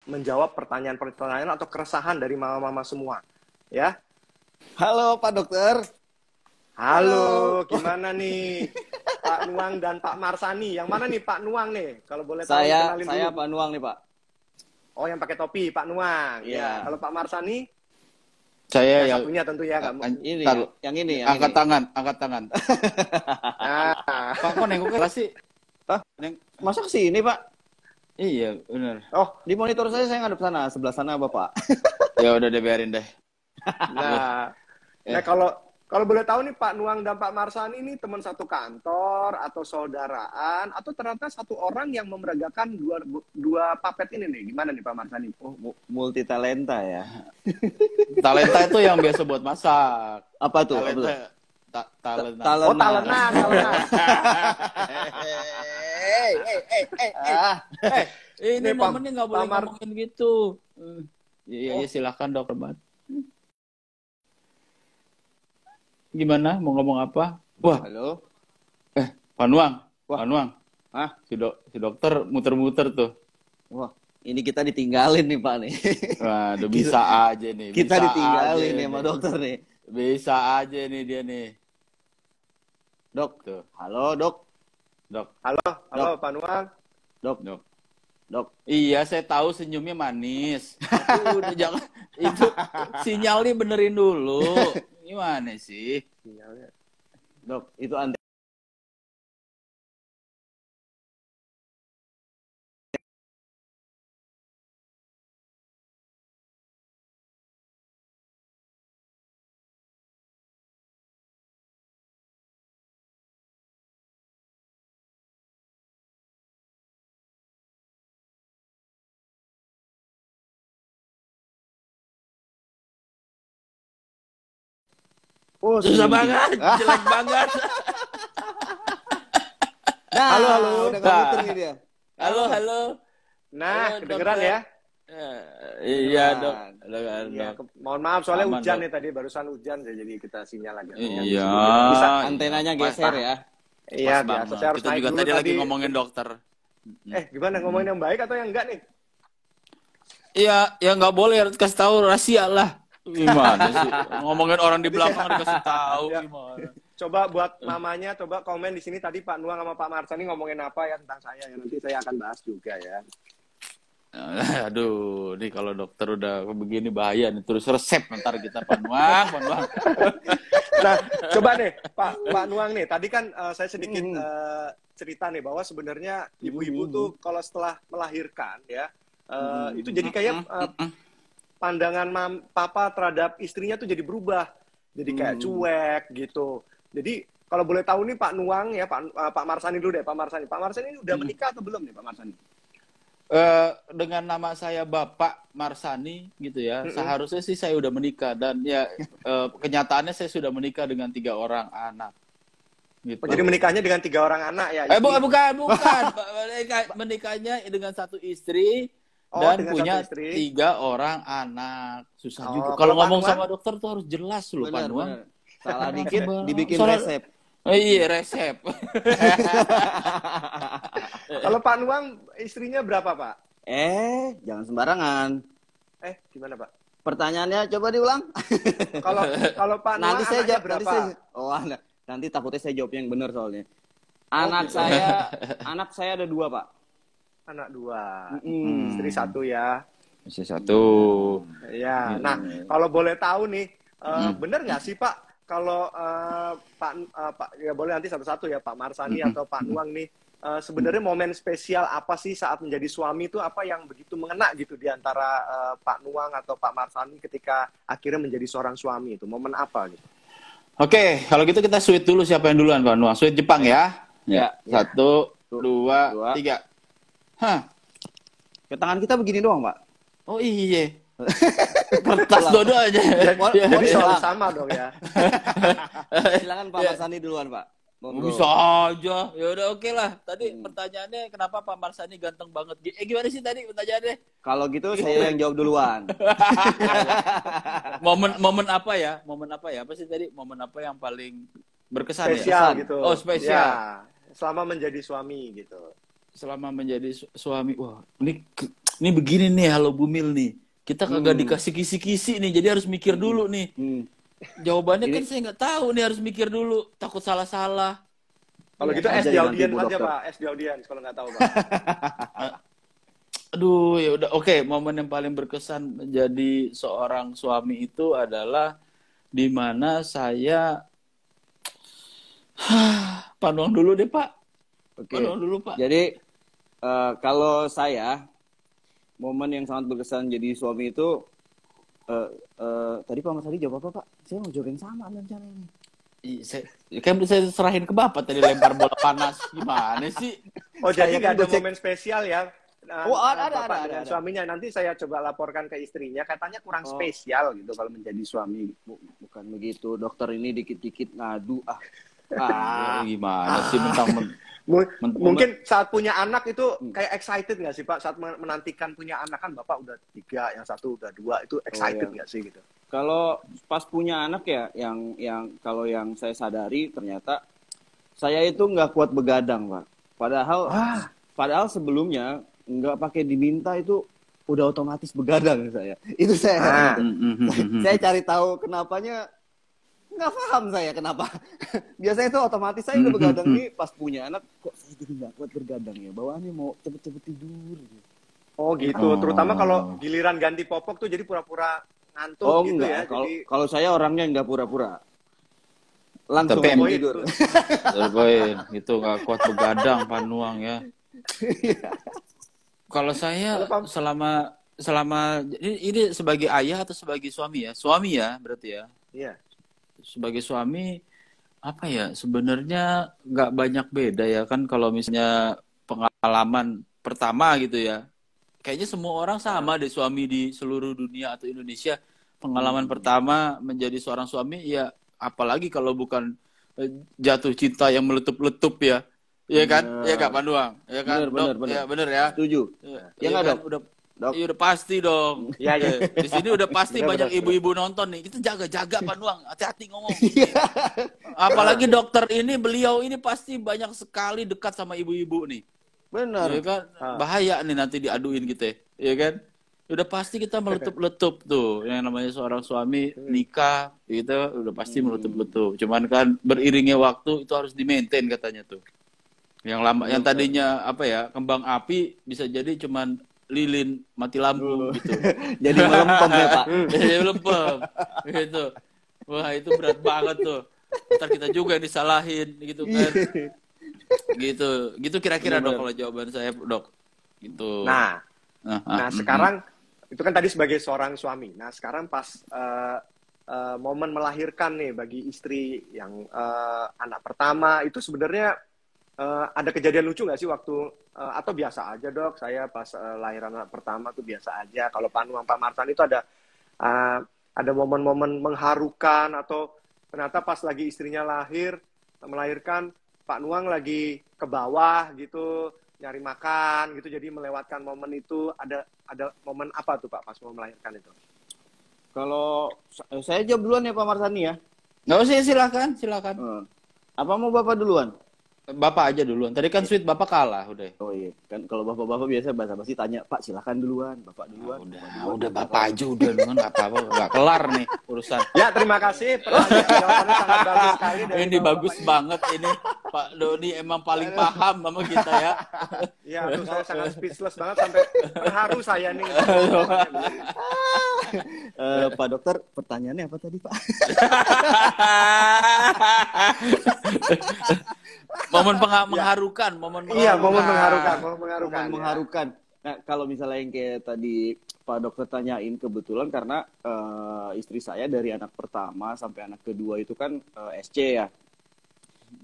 menjawab pertanyaan-pertanyaan atau keresahan dari mama-mama semua. Ya. Halo Pak Dokter. Halo, gimana nih Pak Nuang dan Pak Marsani? Yang mana nih Pak Nuang nih? Kalau boleh tahu kenalin dulu. Saya Pak Nuang nih Pak. Oh, yang pakai topi, Pak Nuang. Iya. Ya. Kalau Pak Marsani? Saya yang Satunya tentu ya. Ini ya, yang ini. Angkat tangan. Nah. Pak, kok nengok kelas sih? Hah? Masa kesini Pak? Iya, benar. Oh, di monitor saya ngadep sana, sebelah sana Bapak. Ya udah deh, biarin deh. Nah, kalau boleh tahu nih Pak Nuang dan Pak Marsani ini teman satu kantor atau saudaraan atau ternyata satu orang yang memeragakan dua papet ini nih. Gimana nih Pak Marsani? Oh, multi talenta ya. Talenta itu yang biasa buat masak. Apa tuh? Talenta. Oh, talenan. Ini momennya nggak boleh Pak ngomongin gitu. Iya, silakan Dokter Mat. Gimana? Mau ngomong apa? Wah. Halo. Pak Nuang. Pak Nuang. Hah? Si dokter muter-muter tuh. Wah, ini kita ditinggalin nih Pak nih. Waduh, bisa aja nih. Kita ditinggalin nih sama dokter nih. Bisa aja nih dia nih. Dok. Tuh. Halo, Dok. Halo Pak Nuang. Dok. Iya, saya tahu senyumnya manis. Tapi udah jangan itu sinyalnya benerin dulu. Gimana sih? Sinyalnya. Dok, itu antena. Oh, Susah banget, jelek banget. Nah, halo. Udah nggak muter nih dia. Halo. Nah, Halo, kedengeran dokter. Ya? Iya, Dok. Iya, mohon maaf soalnya Aman, hujan Dok. nih tadi, barusan hujan jadi kita sinyal agak. Iya. Bisa Antenanya geser ya. Iya, Pas biasa. banget. Saya harus Kita naik juga dulu tadi lagi ngomongin dokter. Gimana ngomongin yang baik atau yang enggak nih? Iya, ya nggak boleh, harus kasih tahu rahasia lah. Gimana sih? Ngomongin orang di belakang dikasih tahu Ya. gimana? Coba buat mamanya, coba komen di sini tadi Pak Nuang sama Pak Marsani ngomongin apa ya tentang saya ya. Nanti saya akan bahas juga ya. Aduh, nih kalau dokter udah begini bahaya nih, terus resep ntar kita Pak Nuang. Nah, coba deh Pak Nuang nih. Tadi kan saya sedikit cerita nih bahwa sebenarnya ibu-ibu tuh kalau setelah melahirkan ya itu jadi kayak pandangan papa terhadap istrinya tuh jadi berubah. Jadi kayak cuek gitu. Jadi kalau boleh tahu nih Pak Nuang ya, Pak Marsani dulu deh, Pak Marsani. Pak Marsani ini udah menikah atau belum nih Pak Marsani? Dengan nama saya Bapak Marsani gitu ya, seharusnya sih saya udah menikah dan ya kenyataannya saya sudah menikah dengan 3 orang anak. Gitu. Jadi menikahnya dengan 3 orang anak ya? Bukan. Menikahnya dengan 1 istri dan punya 3 orang anak. Susah juga. Kalau ngomong sama dokter tuh harus jelas loh, Pak Nuang. Salah dikit dibikin resep. Iya, resep. Kalau Pak Nuang istrinya berapa, Pak? Jangan sembarangan. Gimana, Pak? Pertanyaannya coba diulang. Kalau Pak Nuang nanti saya jawab berapa? Nanti takutnya saya jawab yang benar soalnya. Anak saya ada 2, Pak. Anak 2. Istri 1 ya. Istri 1. Ya. Nah, kalau boleh tahu nih, benar nggak sih, Pak? Kalau Pak ya boleh nanti satu-satu ya, Pak Marsani atau Pak Nuang nih, sebenarnya momen spesial apa sih saat menjadi suami itu apa yang begitu mengena gitu di antara Pak Nuang atau Pak Marsani ketika akhirnya menjadi seorang suami itu? Momen apa gitu? Oke, kalau gitu kita sweet dulu, siapa yang duluan Pak Nuang? Sweet Jepang ya? Ya. 1, 2, 3. Hah? Ke tangan kita begini doang, Pak. Oh iya. Kertas dodo aja. Jadi selalu sama dong ya. Silakan Pak Marsani duluan, Pak. Bisa aja. Ya udah oke lah. Tadi pertanyaannya kenapa Pak Marsani ganteng banget? Gimana sih tadi pertanyaannya? Kalau gitu saya yang jawab duluan. Momen apa ya? Momen apa ya? Apa sih tadi? Momen apa yang paling berkesan spesial ya? gitu. Oh, spesial. Ya, selama menjadi suami gitu. Selama menjadi suami. Wah, ini Ini begini nih, halo Bumil nih. Kita kagak dikasih kisi-kisi nih, jadi harus mikir dulu nih. Jawabannya Ini kan saya nggak tahu nih, harus mikir dulu. Takut salah-salah. Kalau Iya, gitu es aja di nanti, audiens Bu aja Dokter. Pak, es di audiens kalau nggak tahu Pak. Aduh, ya udah. Oke, momen yang paling berkesan menjadi seorang suami itu adalah di mana saya Pak Nuang dulu deh, Pak. Pak Oke. Nuang dulu, Pak. Jadi kalau saya momen yang sangat berkesan jadi suami itu tadi Pak Mas Adi jawab apa Pak? Saya mau jawab yang sama rencana ini. Saya serahin ke Bapak tadi lempar bola panas. Gimana sih? Oh jadi Saya nggak kan ada gocek. momen spesial ya? Oh, ada, Bapak ada, dengan ada. suaminya. Nanti saya coba laporkan ke istrinya. Katanya kurang Oh. spesial gitu kalau menjadi suami. Bukan begitu, dokter ini dikit-dikit ngadu. Gimana sih Mungkin saat punya anak itu kayak excited nggak sih Pak? Saat menantikan punya anak kan Bapak udah 3, yang satu udah 2. Itu excited iya. nggak sih gitu? Kalau pas punya anak ya, yang kalau yang saya sadari ternyata saya itu nggak kuat begadang, Pak. Padahal sebelumnya nggak pakai diminta itu udah otomatis begadang saya. Itu saya. Saya cari tahu kenapanya, nggak paham saya kenapa. Biasanya itu otomatis saya udah begadang nih, pas punya anak kok saya jadi nggak kuat begadang ya. Bawaannya mau cepet-cepet tidur. Oh gitu. Terutama kalau giliran ganti popok tuh jadi pura-pura ngantuk Oh gitu enggak, ya. Jadi kalau saya orangnya nggak pura-pura. Langsung Tapi mau poin tidur. tuh. Terpoin, gitu nggak kuat begadang Panuang ya. Kalau saya Kalau Pak, selama ini sebagai ayah atau sebagai suami ya? Suami ya berarti ya. iya. Sebagai suami apa ya? Sebenarnya nggak banyak beda ya kan kalau misalnya pengalaman pertama gitu ya. Kayaknya semua orang sama deh suami di seluruh dunia atau Indonesia. Pengalaman pertama menjadi seorang suami ya apalagi kalau bukan jatuh cinta yang meletup-letup ya. Iya kan? Iya Kak Panduang? Iya kan? Bener. Dok? Iya bener ya. Setuju. Iya Ya nggak, kan? Dok? Udah Dok. iya udah pasti dong. Iya, iya. Di sini udah pasti Bener, banyak bener, ibu-ibu nonton nih. Kita jaga-jaga Panduang, hati-hati ngomong. Apalagi dokter ini beliau ini pasti banyak sekali dekat sama ibu-ibu nih. Bener. Iya kan? Bahaya nih nanti diaduin kita. Iya kan? Udah pasti kita meletup-letup tuh. Yang namanya seorang suami nikah gitu udah pasti meletup-letup. Cuman kan beriringnya waktu itu harus di-maintain katanya tuh. Yang lama yang tadinya apa ya, kembang api bisa jadi cuman lilin mati lampu gitu. Jadi melempem ya Pak. Jadi melempem. Gitu. Wah, itu berat banget tuh. Ntar kita juga yang disalahin gitu kan. Gitu. Gitu kira-kira Dok kalau jawaban saya Dok. Gitu. Nah, sekarang itu kan tadi sebagai seorang suami. Nah, sekarang pas momen melahirkan nih bagi istri yang anak pertama itu sebenarnya ada kejadian lucu nggak sih waktu atau biasa aja Dok? Saya pas lahiran anak pertama tuh biasa aja. Kalau Pak Marsan itu ada momen-momen mengharukan atau ternyata pas lagi istrinya melahirkan Pak Nuang lagi ke bawah gitu nyari makan gitu, jadi melewatkan momen itu. Ada momen apa tuh Pak pas mau melahirkan itu? Kalau saya jawab duluan ya Pak Marsani ya. Nggak usah, silakan. Apa mau Bapak duluan? Bapak aja duluan. Tadi kan sweet Bapak kalah udah. Oh iya, kan kalau bapak-bapak biasa basa-basi tanya, Pak silakan duluan, Bapak duluan. Udah Bapak aja udah duluan, nggak apa-apa, nggak kelar nih urusan. Ya terima kasih, jawabannya sangat bagus sekali. Ini bagus banget ini Pak Doni emang paling paham sama kita ya. Iya, saya sangat speechless banget sampai terharu saya nih. Pak Dokter, pertanyaannya apa tadi Pak? Momen mengharukan, momen Iya, momen mengharukan. Nah, kalau misalnya yang kayak tadi Pak Dokter tanyain, kebetulan karena istri saya dari anak pertama sampai anak kedua itu kan SC ya.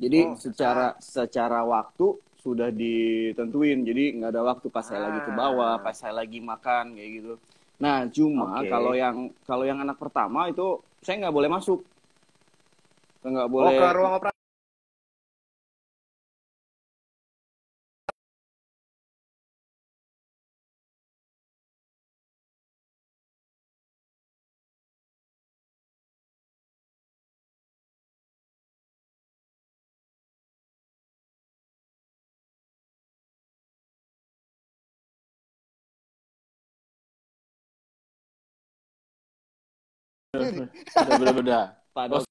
Jadi secara waktu sudah ditentuin. Jadi nggak ada waktu pas saya lagi ke bawah, pas saya lagi makan kayak gitu. Nah, cuma kalau yang anak pertama itu saya nggak boleh masuk. Nggak boleh. ke ruang operasi. Beda-beda. Pak Oh, Dok.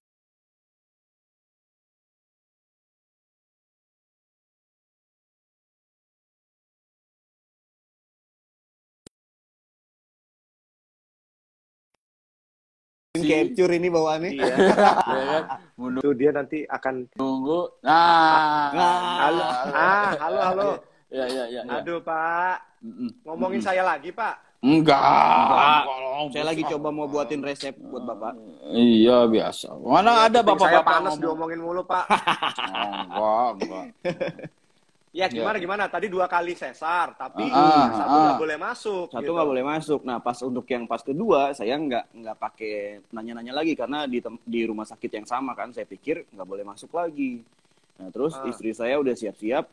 Capture ini bawaannya. Iya. ya kan? Itu dia nanti akan Menunggu. halo, halo. Ya. Aduh, Pak. Ngomongin saya lagi, Pak. Enggak. Saya lagi coba mau buatin resep buat Bapak. Iya, biasa. Mana ada Kuping saya bapak-bapak panas ngomong. diomongin mulu, Pak. Enggak. Ya, gimana? Tadi 2 kali sesar, tapi satu nggak boleh masuk. Satu gitu. nggak boleh masuk. Nah, pas untuk yang pas kedua, saya nggak pakai nanya-nanya lagi karena di rumah sakit yang sama kan. Saya pikir nggak boleh masuk lagi. Nah, terus istri saya udah siap-siap.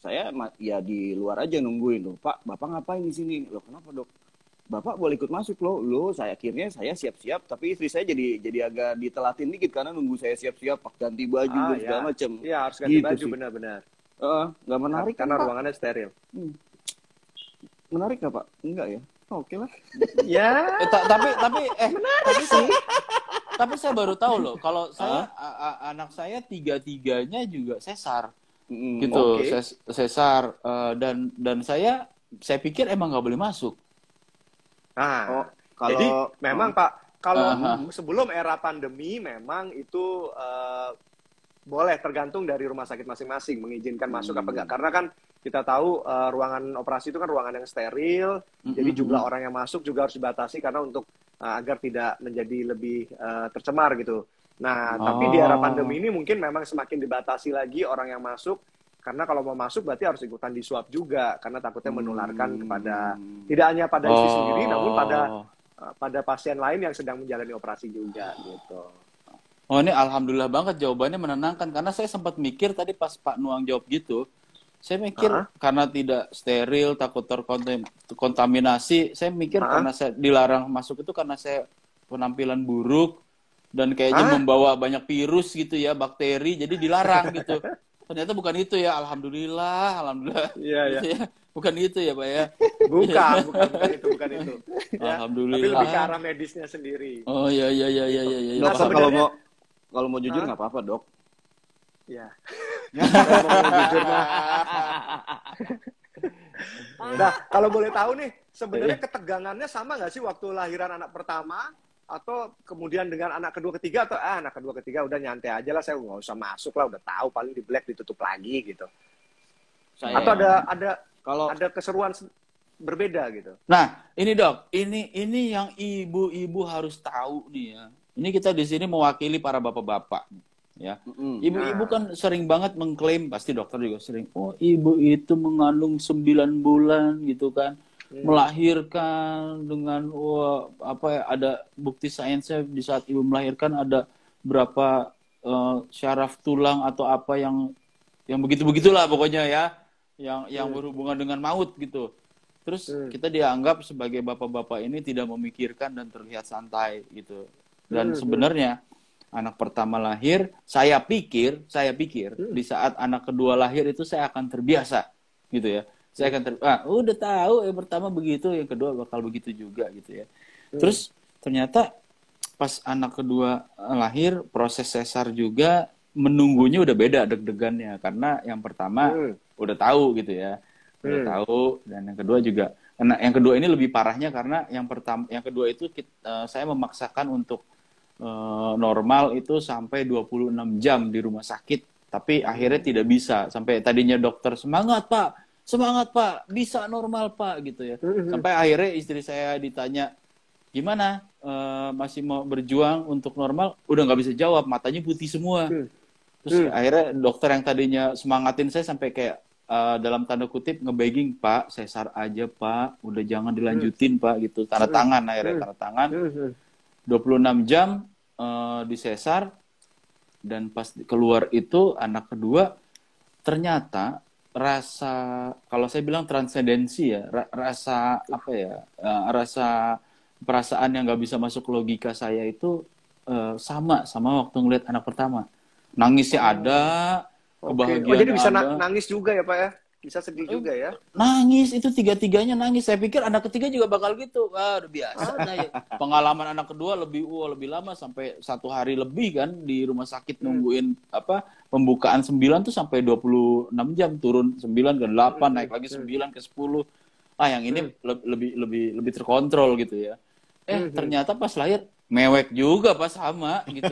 Saya ya di luar aja nungguin loh. Pak, Bapak ngapain di sini? Loh, kenapa, Dok? Bapak boleh ikut masuk loh. Saya akhirnya saya siap-siap, tapi istri saya jadi agak ditelatin dikit karena nunggu saya siap-siap, ganti baju dan segala macam. Iya, harus ganti Gitu baju sih. benar-benar. Nggak menarik Karena kan, Pak? ruangannya steril. Menarik nggak, Pak? Enggak ya? Oke lah. Ya. Tapi saya baru tahu loh, kalau saya anak saya tiga-tiganya juga sesar, gitu, Oke. sesar, dan saya pikir emang nggak boleh masuk. Nah, kalau jadi memang Pak, kalau sebelum era pandemi memang itu boleh tergantung dari rumah sakit masing-masing mengizinkan masuk apa enggak. Karena kan kita tahu ruangan operasi itu kan ruangan yang steril, jadi jumlah orang yang masuk juga harus dibatasi karena untuk agar tidak menjadi lebih tercemar gitu. Nah, tapi di era pandemi ini mungkin memang semakin dibatasi lagi orang yang masuk, karena kalau mau masuk berarti harus ikutan diswab juga, karena takutnya menularkan kepada tidak hanya pada istri sendiri, namun pada pasien lain yang sedang menjalani operasi juga gitu. Oh, ini alhamdulillah banget jawabannya menenangkan, karena saya sempat mikir tadi pas Pak Nuang jawab gitu, saya mikir karena tidak steril, takut terkontaminasi, saya mikir karena saya dilarang masuk itu karena saya penampilan buruk dan kayaknya membawa banyak virus gitu ya, bakteri, jadi dilarang gitu. Ternyata bukan itu ya, alhamdulillah. Iya. Gitu ya. Bukan itu ya, Pak ya. Bukan itu. Ya. Alhamdulillah. Tapi lebih ke arah medisnya sendiri. Oh iya. Dok, Nah, sebenarnya kalau mau jujur nggak apa-apa, Dok. Ya. Mau jujur mah. Nah, kalau boleh tahu nih, sebenarnya ketegangannya sama nggak sih waktu lahiran anak pertama, atau kemudian dengan anak kedua ketiga, atau anak kedua ketiga udah nyantai aja lah, saya nggak usah masuk lah, udah tahu paling di black ditutup lagi gitu. Atau ada keseruan berbeda gitu. Nah, ini Dok, ini yang ibu-ibu harus tahu nih ya. Ini kita di sini mewakili para bapak-bapak ya. Ibu-ibu kan sering banget mengklaim, pasti dokter juga sering, oh ibu itu mengandung 9 bulan gitu kan. Melahirkan dengan ada bukti sainsnya di saat ibu melahirkan ada berapa syaraf tulang atau apa yang begitu-begitulah pokoknya ya, yang berhubungan dengan maut gitu. Terus kita dianggap sebagai bapak-bapak ini tidak memikirkan dan terlihat santai gitu. Dan sebenarnya anak pertama lahir, saya pikir di saat anak kedua lahir itu saya akan terbiasa gitu ya. Saya akan udah tahu yang pertama begitu, yang kedua bakal begitu juga gitu ya. Terus ternyata pas anak kedua lahir, proses sesar juga menunggunya udah beda deg-degannya, karena yang pertama udah tahu gitu ya. Udah tahu, dan yang kedua juga. Karena yang kedua ini lebih parahnya karena yang kedua itu saya memaksakan untuk normal itu sampai 26 jam di rumah sakit, tapi akhirnya tidak bisa. Sampai tadinya dokter semangat Pak, bisa normal Pak gitu ya. Sampai akhirnya istri saya ditanya, gimana, masih mau berjuang untuk normal? Udah nggak bisa jawab, matanya putih semua. Terus akhirnya dokter yang tadinya semangatin saya sampai kayak dalam tanda kutip nge-begging, Pak, sesar aja Pak, udah jangan dilanjutin Pak gitu. Tanda tangan akhirnya, tanda tangan. 26 jam disesar, dan pas keluar itu anak kedua, ternyata rasa, kalau saya bilang transendensi ya, rasa apa ya, rasa perasaan yang nggak bisa masuk logika saya itu sama waktu ngeliat anak pertama. Nangisnya ada, kebahagiaan jadi bisa ada. nangis juga ya Pak ya? bisa sedih juga ya. Nangis, itu tiga-tiganya nangis. Saya pikir anak ketiga juga bakal gitu. Wah, udah biasa. Nah, ya. Pengalaman anak kedua lebih lama sampai 1 hari lebih kan di rumah sakit nungguin pembukaan 9 tuh sampai 26 jam, turun 9 ke 8, naik lagi 9 ke 10. Yang ini lebih terkontrol gitu ya. Ternyata pas lahir mewek juga pas sama gitu.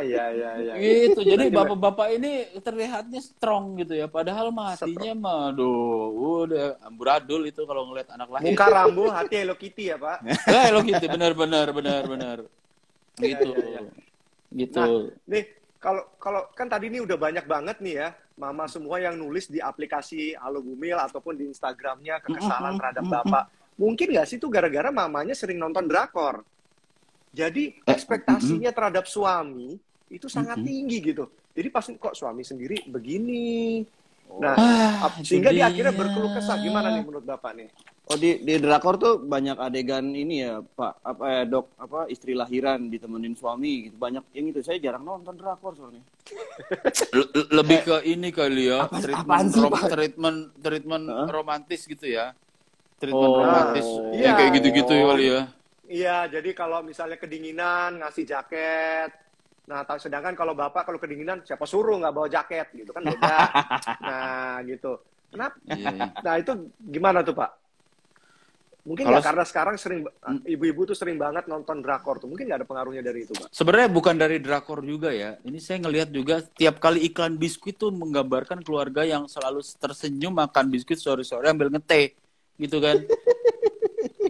Ya. Gitu. Jadi bapak-bapak ini terlihatnya strong gitu ya. Padahal hatinya udah amburadul itu kalau ngeliat anak lahir. Muka Rambo, hati Hello Kitty ya, Pak. Hello Kitty, benar. Gitu. Ya. Gitu. Nah, nih kalau kan tadi ini udah banyak banget nih ya, mama semua yang nulis di aplikasi Halo Bumil ataupun di Instagramnya kekesalan terhadap bapak. Mungkin nggak sih itu gara-gara mamanya sering nonton drakor. Jadi ekspektasinya terhadap suami itu sangat tinggi gitu. Jadi pas kok suami sendiri begini. Nah, sehingga dia akhirnya berkeluh kesah. Gimana nih menurut Bapak nih? Oh, di drakor tuh banyak adegan ini ya, Pak. Dok, istri lahiran ditemenin suami gitu. Banyak yang itu. Saya jarang nonton drakor soalnya. Lebih ke ini kali ya, treatment romantis gitu ya. Treatment romantis. Yang kayak gitu-gitu kali ya. Iya, jadi kalau misalnya kedinginan ngasih jaket. Nah, sedangkan kalau bapak kalau kedinginan siapa suruh nggak bawa jaket gitu kan beda. Nah, gitu. Kenapa? Nah, itu gimana tuh Pak? Mungkin nggak karena sekarang ibu-ibu tuh sering banget nonton drakor tuh. Mungkin nggak ada pengaruhnya dari itu Pak? Sebenarnya bukan dari drakor juga ya. Ini saya ngelihat juga tiap kali iklan biskuit tuh menggambarkan keluarga yang selalu tersenyum makan biskuit sore-sore ambil ngeteh gitu kan.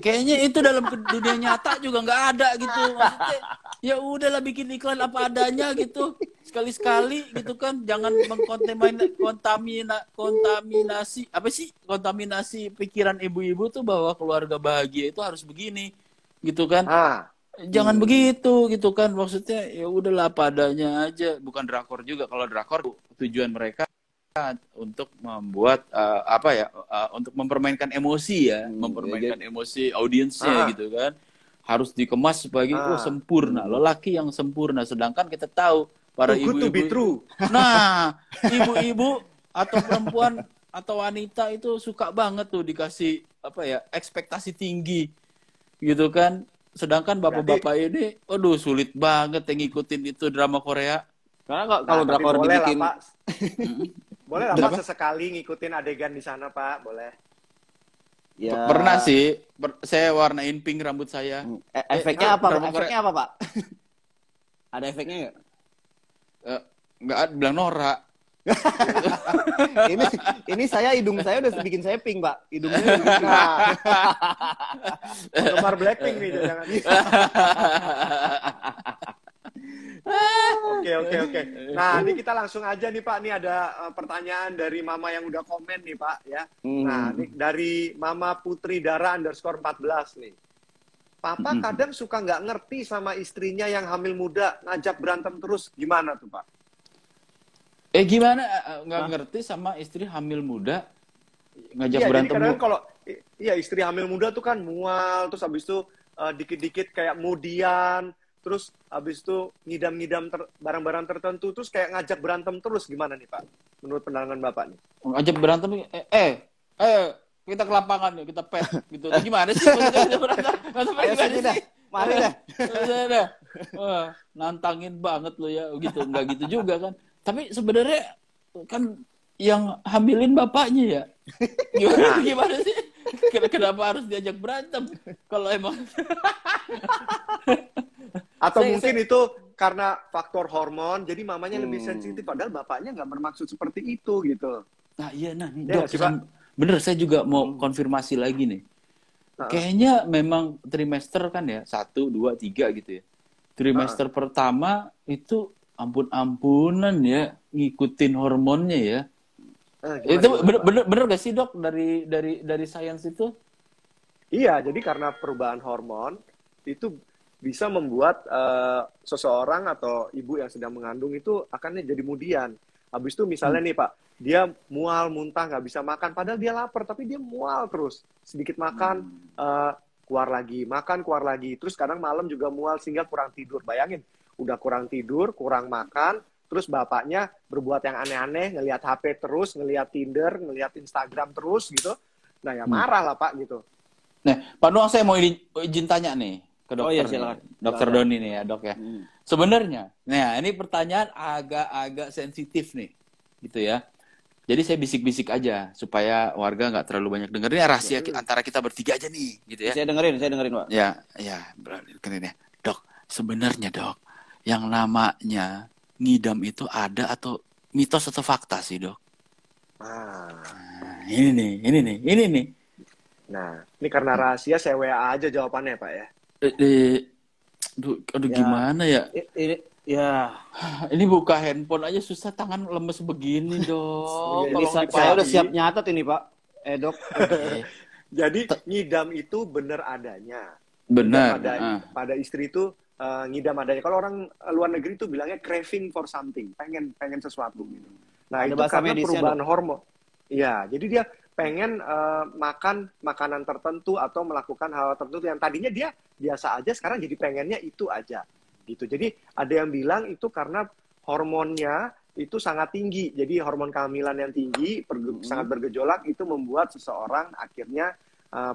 Kayaknya itu dalam dunia nyata juga nggak ada gitu. Maksudnya ya udahlah bikin iklan apa adanya gitu. Sekali-sekali gitu kan. Jangan kontaminasi pikiran ibu-ibu tuh bahwa keluarga bahagia itu harus begini gitu kan. Jangan begitu gitu kan. Maksudnya ya udahlah apa adanya aja. Bukan drakor juga. Kalau drakor tujuan mereka untuk membuat untuk mempermainkan emosi ya, emosi audiensnya gitu kan, harus dikemas sebagai sempurna, lelaki yang sempurna, sedangkan kita tahu para ibu-ibu, ibu-ibu atau perempuan atau wanita itu suka banget tuh dikasih ekspektasi tinggi gitu kan, sedangkan bapak-bapak ini, sulit banget yang ngikutin itu drama Korea. Karena kalau drakor dibikin boleh lah Pak sesekali ngikutin adegan di sana Pak, boleh. Ya. Pernah sih, saya warnain pink rambut saya. Efeknya apa? Efeknya apa Pak? Ada efeknya nggak? Nggak ada, bilang norak. ini hidung saya udah bikin saya pink Pak. Hidungnya udah bikin pink. Penggemar Blackpink nih jangan. Oke. Nah, ini kita langsung aja nih Pak. Ini ada pertanyaan dari Mama yang udah komen nih Pak ya. Nah, ini dari Mama Putri Dara _14 nih. Papa kadang suka nggak ngerti sama istrinya yang hamil muda, ngajak berantem terus. Gimana tuh Pak? Gimana nggak ngerti sama istri hamil muda ngajak berantem? Jadi kadang kalau istri hamil muda tuh kan mual, terus habis itu dikit-dikit kayak mudian, terus habis itu ngidam-ngidam barang-barang tertentu, terus kayak ngajak berantem terus. Gimana nih Pak? Menurut pandangan Bapak nih? Ngajak berantem, kita ke lapangan nih, kita pet gitu. Gimana sih? Mari dah. Wah, nantangin banget lo ya, gitu. Nggak gitu juga kan. Tapi sebenarnya kan yang hamilin bapaknya ya. Gimana sih? Kenapa harus diajak berantem? Kalau emang atau mungkin itu karena faktor hormon, jadi mamanya lebih sensitif, padahal bapaknya nggak bermaksud seperti itu gitu. Nah iya, Dok, bener, saya juga mau konfirmasi lagi nih. Kayaknya memang trimester kan ya, 1, 2, 3 gitu ya. Trimester pertama itu ampun-ampunan ya, ngikutin hormonnya ya. Itu bener gak sih Dok dari sains itu? Iya, jadi karena perubahan hormon itu bisa membuat seseorang atau ibu yang sedang mengandung itu akan jadi mudian. Habis itu misalnya nih Pak, dia mual, muntah, nggak bisa makan, padahal dia lapar, tapi dia mual terus. Sedikit makan, keluar lagi, makan, keluar lagi. Terus kadang malam juga mual sehingga kurang tidur. Bayangin, udah kurang tidur, kurang makan, terus bapaknya berbuat yang aneh-aneh, ngelihat HP terus, ngelihat Tinder, ngelihat Instagram terus gitu. Nah, ya marah lah Pak gitu. Nah, Pak Nuang, saya mau izin tanya nih ke dokter. Oh iya, silakan. Dokter Doni nih ya, Dok ya. Sebenarnya, nah ini pertanyaan agak-agak sensitif nih, gitu ya. Jadi saya bisik-bisik aja supaya warga nggak terlalu banyak denger. Ini rahasia antara kita bertiga aja nih, gitu ya. Saya dengerin Pak. Ya, dengerin ya. Dok, sebenarnya Dok, yang namanya ngidam itu ada atau mitos atau fakta sih, Dok? Nah, ini nih. Nah, ini karena rahasia saya WA aja jawabannya Pak ya. Aduh gimana ya? Ini buka handphone aja susah, tangan lemes begini, Dok. Ini saya udah siap nyatet ini, Pak. Dok. Jadi ngidam itu benar adanya. Benar. Pada istri itu ngidam adanya. Kalau orang luar negeri itu bilangnya craving for something, pengen sesuatu gitu. Nah, itu karena perubahan hormon. Iya, jadi dia pengen makan makanan tertentu atau melakukan hal tertentu yang tadinya dia biasa aja, sekarang jadi pengennya itu aja gitu. Jadi ada yang bilang itu karena hormonnya itu sangat tinggi, jadi hormon kehamilan yang tinggi sangat bergejolak, itu membuat seseorang akhirnya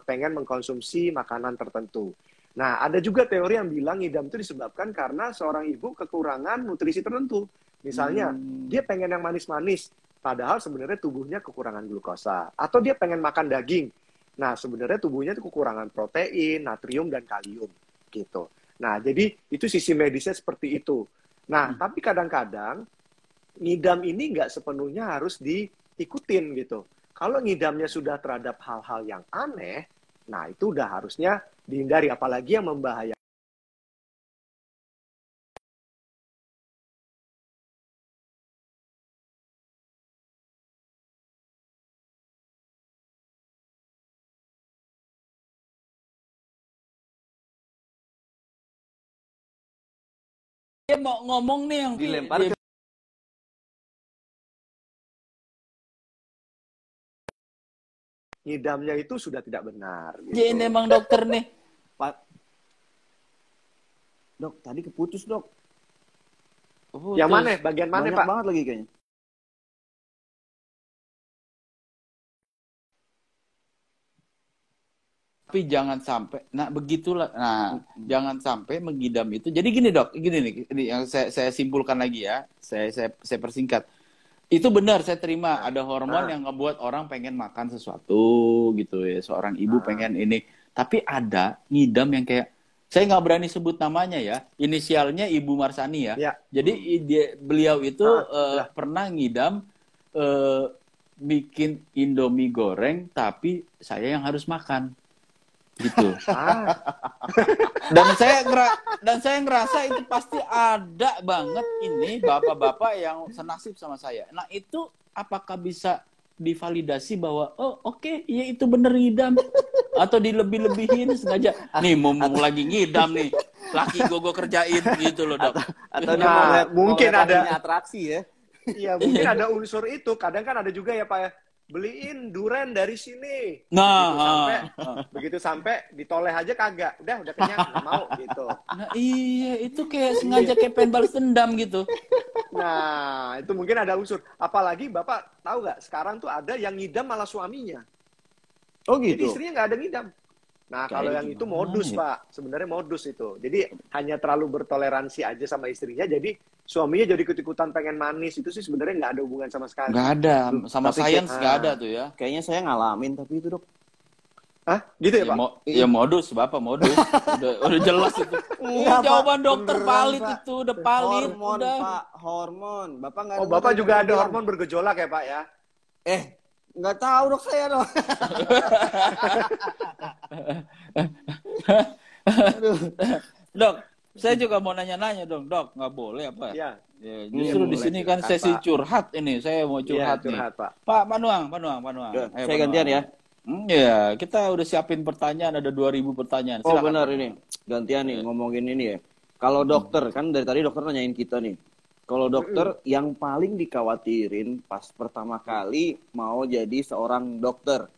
pengen mengkonsumsi makanan tertentu. Nah, ada juga teori yang bilang ngidam itu disebabkan karena seorang ibu kekurangan nutrisi tertentu. Misalnya dia pengen yang manis-manis, padahal sebenarnya tubuhnya kekurangan glukosa. Atau dia pengen makan daging. Nah, sebenarnya tubuhnya itu kekurangan protein, natrium, dan kalium. Gitu. Nah, jadi itu sisi medisnya seperti itu. Nah, tapi kadang-kadang ngidam ini nggak sepenuhnya harus diikutin gitu. Kalau ngidamnya sudah terhadap hal-hal yang aneh, nah itu udah harusnya dihindari. Apalagi yang membahayakan. Dia mau ngomong nih yang dilempar ke ngidamnya itu sudah tidak benar. Gitu. Ya, ini emang dokter nih. Pak. Dok, tadi keputus, Dok. Yang mana? Bagian mana, Banyak Pak? Banget lagi kayaknya. Tapi jangan sampai, nah begitulah, jangan sampai mengidam itu. Jadi gini Dok, gini nih, ini yang saya simpulkan lagi ya, saya persingkat. Itu benar, saya terima ada hormon yang ngebuat orang pengen makan sesuatu gitu ya, seorang ibu pengen ini. Tapi ada ngidam yang kayak, saya nggak berani sebut namanya ya, inisialnya Ibu Marsani ya. Jadi beliau itu pernah ngidam bikin Indomie goreng, tapi saya yang harus makan. Gitu. Dan saya ngerasa itu pasti ada banget ini bapak-bapak yang senasib sama saya. Nah, itu apakah bisa divalidasi bahwa oke, iya itu bener ngidam, atau dilebih-lebihin sengaja nih mau lagi ngidam nih, laki gue kerjain gitu loh, Dok. Atau mungkin ada atraksi ya. Iya, mungkin ada unsur itu. Kadang kan ada juga ya Pak ya, beliin duren dari sini. Begitu sampai ditoleh aja kagak. Udah kenyang, nggak mau gitu. Nah, iya, itu kayak sengaja kayak pengen balas dendam gitu. Nah, itu mungkin ada unsur. Apalagi Bapak tahu nggak, sekarang tuh ada yang ngidam malah suaminya. Oh gitu. Jadi istrinya nggak ada ngidam. Nah, kalau yang itu modus, ya? Pak. Sebenarnya modus itu. Jadi hanya terlalu bertoleransi aja sama istrinya. Jadi suaminya jadi ikut-ikutan pengen manis. Itu sih sebenarnya nggak ada hubungan sama sekali. Nggak ada. Sama sains nggak ada tuh ya. Kayaknya saya ngalamin tapi itu, Dok. Hah? Gitu ya, Pak? Ya modus, Bapak modus. udah jelas itu. Jawaban dokter valid Pak. Itu. Udah valid. Hormon, udah. Pak. Hormon. Bapak nggak ada. Bapak juga ada hormon bergejolak ya, Pak ya? Nggak tahu Dok saya, Dok. Dok, saya juga mau nanya-nanya dong, Dok. Nggak boleh apa? Iya. Ya, justru di sini kan sesi curhat ini. Saya mau curhat nih. Pak. Pak Panuang. Saya gantian ya. Ya, kita udah siapin pertanyaan, ada 2000 pertanyaan. Silakan. Benar ini. Gantian nih ngomongin ini ya. Kalau dokter, kan dari tadi dokter nanyain kita nih. Kalau dokter yang paling dikhawatirin pas pertama kali mau jadi seorang dokter.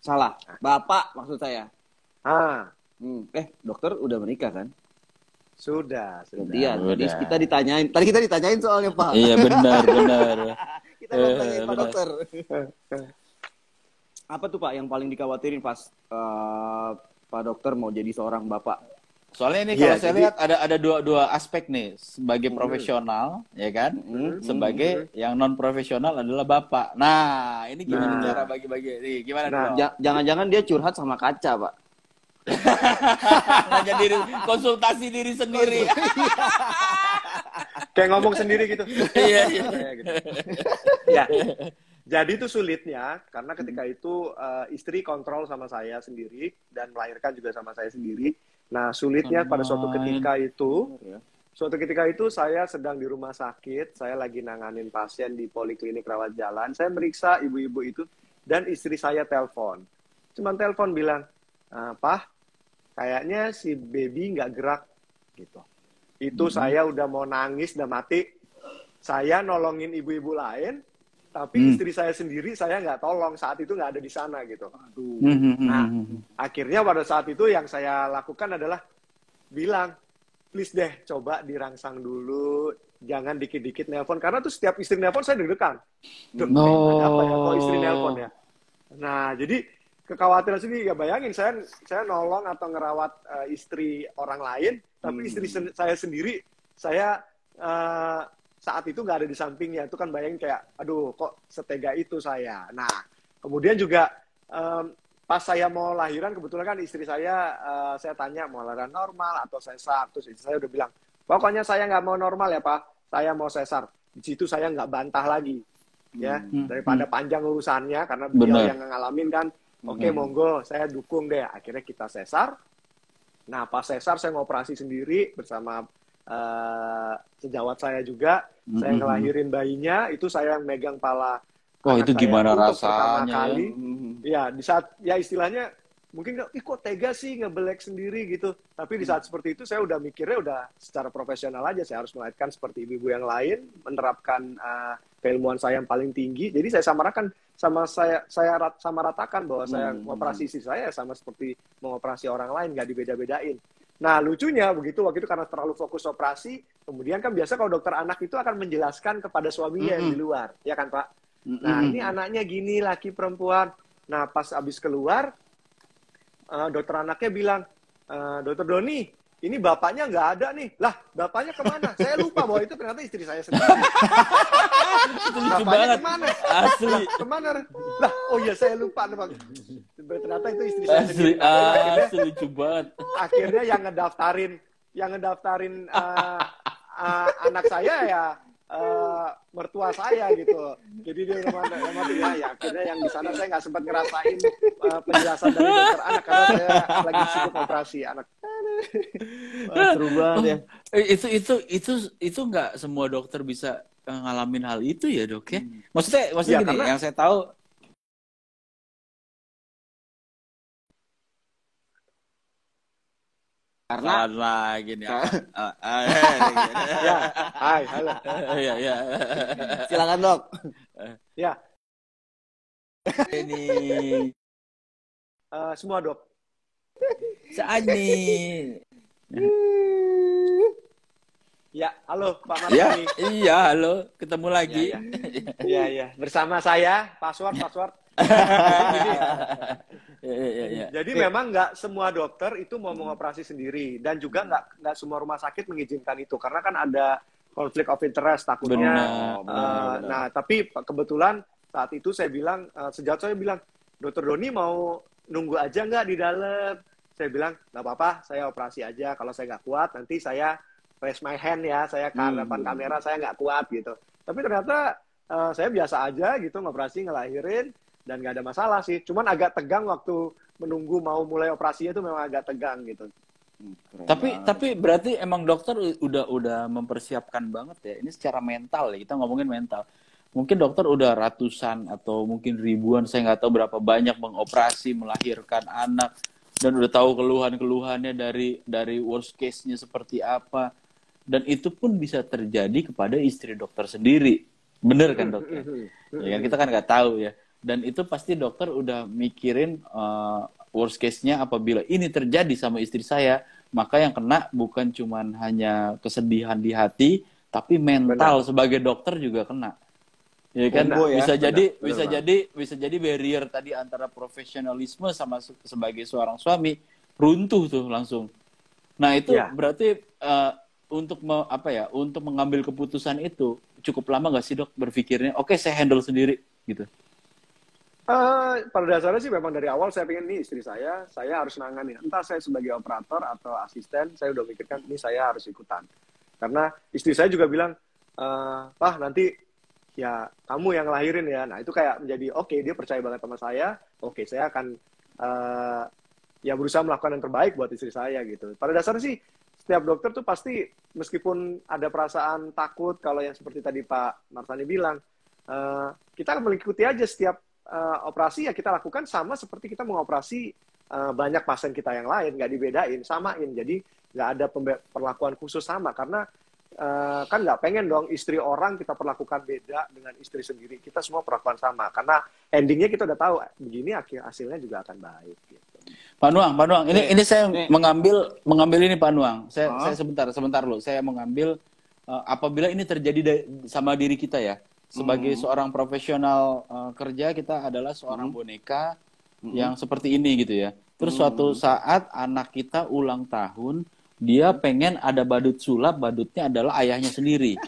Salah. Bapak maksud saya. Ah. Dokter udah menikah kan? Sudah. Gantian. Tadi Udah. kita ditanyain soalnya, Pak. Iya, benar. Kita mau tanyain Pak Dokter. Apa tuh Pak yang paling dikhawatirin pas Pak Dokter mau jadi seorang bapak? Soalnya ini kalau saya lihat ada dua aspek nih, sebagai profesional, ya kan? Sebagai yang non profesional adalah bapak. Nah, ini gimana cara bagi-bagi? Nih, gimana nih? Jangan-jangan dia curhat sama kaca, Pak. Nanya konsultasi diri sendiri. Kayak ngomong sendiri gitu. Iya. Gitu. Ya. Jadi itu sulitnya karena ketika itu istri kontrol sama saya sendiri dan melahirkan juga sama saya sendiri. Nah, sulitnya pada suatu ketika itu saya sedang di rumah sakit, saya lagi nanganin pasien di poliklinik rawat jalan. Saya meriksa ibu-ibu itu dan istri saya telepon. Cuman telepon bilang, "Pak, kayaknya si baby nggak gerak." Gitu. Itu saya udah mau nangis, udah mati. Saya nolongin ibu-ibu lain, tapi istri saya sendiri saya nggak tolong, saat itu nggak ada di sana gitu. Nah, akhirnya pada saat itu yang saya lakukan adalah bilang, please deh coba dirangsang dulu, jangan dikit-dikit nelpon, karena tuh setiap istri nelpon saya deg-degan. Ada apa ya kok istri nelpon ya? Nah, jadi kekhawatiran sendiri, ya bayangin saya nolong atau ngerawat istri orang lain, tapi istri saya sendiri, saya saat itu nggak ada di sampingnya. Itu kan bayangin kayak, aduh kok setega itu saya. Nah, kemudian juga pas saya mau lahiran, kebetulan kan istri saya tanya mau lahiran normal atau sesar. Terus istri saya udah bilang, pokoknya saya nggak mau normal ya Pak, saya mau sesar. Di situ saya nggak bantah lagi. Ya, daripada panjang urusannya, karena beliau yang ngalamin kan, oke, monggo, saya dukung deh. Akhirnya kita sesar. Nah, pas sesar saya ngoperasi sendiri bersama sejawat saya juga. Saya ngelahirin bayinya, itu saya yang megang pala. Wah, itu gimana rasanya? Pertama kali. Ya, di saat, ya istilahnya, mungkin kok tega sih ngebelek sendiri gitu. Tapi di saat seperti itu saya udah mikirnya udah secara profesional aja. Saya harus melahirkan seperti ibu-ibu yang lain, menerapkan keilmuan saya yang paling tinggi. Jadi saya ratakan bahwa saya mengoperasi istri saya sama seperti mengoperasi orang lain, nggak dibeda-bedain. Nah, lucunya begitu waktu itu karena terlalu fokus operasi, kemudian kan biasa kalau dokter anak itu akan menjelaskan kepada suaminya yang di luar, ya kan Pak? Nah, ini anaknya gini, laki perempuan. Nah, pas abis keluar, dokter anaknya bilang, Dokter Doni, ini bapaknya nggak ada nih. Lah, bapaknya kemana? Saya lupa bahwa itu ternyata istri saya sendiri. Itu lucu banget. Kemana? Asli. Lah, kemana? Lah, oh iya saya lupa. Ternyata itu istri saya Asli. sendiri. Akhirnya, Asli lucu banget. Akhirnya yang ngedaftarin anak saya ya mertua saya gitu. Jadi dia ya akhirnya yang di sana saya nggak sempat ngerasain penjelasan dari dokter anak karena saya lagi sibuk operasi anak. Seru banget ya. Itu nggak semua dokter bisa ngalamin hal itu ya Dok ya? Maksudnya ya, gini, karena yang saya tahu karena gini ya, hai, halo. Ya. Silakan Dok. Ya. Ini semua Dok. Saani. Ya, halo Pak Martini. Ya, iya, halo, ketemu lagi. Iya. Bersama saya, password. Jadi memang nggak semua dokter itu mau mengoperasi sendiri dan juga nggak semua rumah sakit mengizinkan itu karena kan ada konflik of interest takutnya. Benar. Nah, tapi kebetulan saat itu saya bilang, sejak saya bilang, Dokter Doni mau nunggu aja nggak di dalam? Saya bilang nggak apa-apa, saya operasi aja. Kalau saya nggak kuat, nanti saya raise my hand ya, saya ke depan kamera, saya nggak kuat gitu. Tapi ternyata saya biasa aja gitu, ngoperasi, ngelahirin, dan nggak ada masalah sih. Cuman agak tegang waktu menunggu mau mulai operasinya itu memang agak tegang gitu. Tapi berarti emang dokter udah mempersiapkan banget ya. Ini secara mental ya, kita ngomongin mental. Mungkin dokter udah ratusan atau mungkin ribuan, saya nggak tahu berapa banyak mengoperasi, melahirkan anak, dan udah tahu keluhan-keluhannya dari worst case-nya seperti apa. Dan itu pun bisa terjadi kepada istri dokter sendiri. Bener kan dok? Ya kan kita kan nggak tahu ya. Dan itu pasti dokter udah mikirin worst case-nya apabila ini terjadi sama istri saya, Maka yang kena bukan cuman hanya kesedihan di hati, tapi mental sebagai dokter juga kena. Ya kan, bisa jadi barrier tadi antara profesionalisme sama sebagai seorang suami runtuh tuh langsung. Nah itu berarti untuk untuk mengambil keputusan itu cukup lama nggak sih dok berpikirnya? Oke, saya handle sendiri gitu. Pada dasarnya sih memang dari awal saya pengen nih istri saya harus nangani. Entah saya sebagai operator atau asisten, saya udah mikirkan ini saya harus ikutan. Karena istri saya juga bilang, Pak nanti ya kamu yang lahirin ya. Nah itu kayak menjadi oke, dia percaya banget sama saya. Oke, saya akan ya berusaha melakukan yang terbaik buat istri saya gitu. Pada dasarnya sih setiap dokter tuh pasti meskipun ada perasaan takut kalau yang seperti tadi Pak Marsani bilang, kita akan mengikuti aja setiap operasi ya kita lakukan sama seperti kita mengoperasi banyak pasien kita yang lain, nggak dibedain, samain. Jadi nggak ada perlakuan khusus sama karena kan nggak pengen dong istri orang kita perlakukan beda dengan istri sendiri. Kita semua perlakuan sama karena endingnya kita udah tahu begini hasilnya juga akan baik. Gitu. Pak Nuang, ini saya mengambil ini Pak Nuang. Saya sebentar loh. Saya mengambil apabila ini terjadi sama diri kita ya. Sebagai seorang profesional kerja kita adalah seorang boneka yang seperti ini gitu ya. Terus suatu saat anak kita ulang tahun, dia pengen ada badut sulap, badutnya adalah ayahnya sendiri.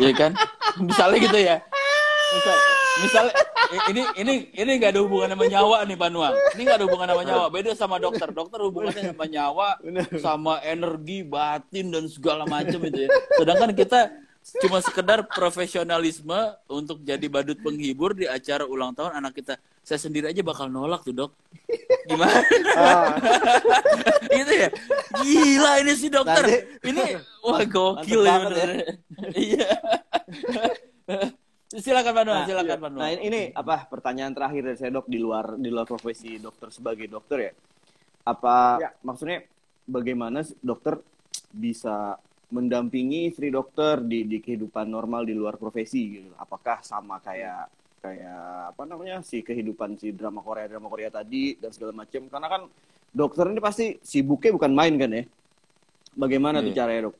Iya kan? Misalnya gitu ya. Misalnya ini nggak ada hubungan sama nyawa nih Pak Nuang. Ini nggak ada hubungan sama nyawa. Beda sama dokter. Dokter hubungannya sama nyawa, sama energi, batin dan segala macam itu ya. Sedangkan kita cuma sekedar profesionalisme untuk jadi badut penghibur di acara ulang tahun anak kita. Saya sendiri aja bakal nolak tuh dok. Gimana? Gitu ya. Gila ini si dokter. Ini wah gokil ya bener. Iya. Silakan Pak Nuang, silakan Pak Nuang. Nah ini pertanyaan terakhir dari saya dok di luar profesi dokter sebagai dokter ya. Maksudnya bagaimana dokter bisa mendampingi istri dokter di kehidupan normal di luar profesi gitu. Apakah sama kayak si kehidupan si drama Korea tadi dan segala macam, karena kan dokter ini pasti sibuknya bukan main kan ya. Bagaimana tuh caranya dok?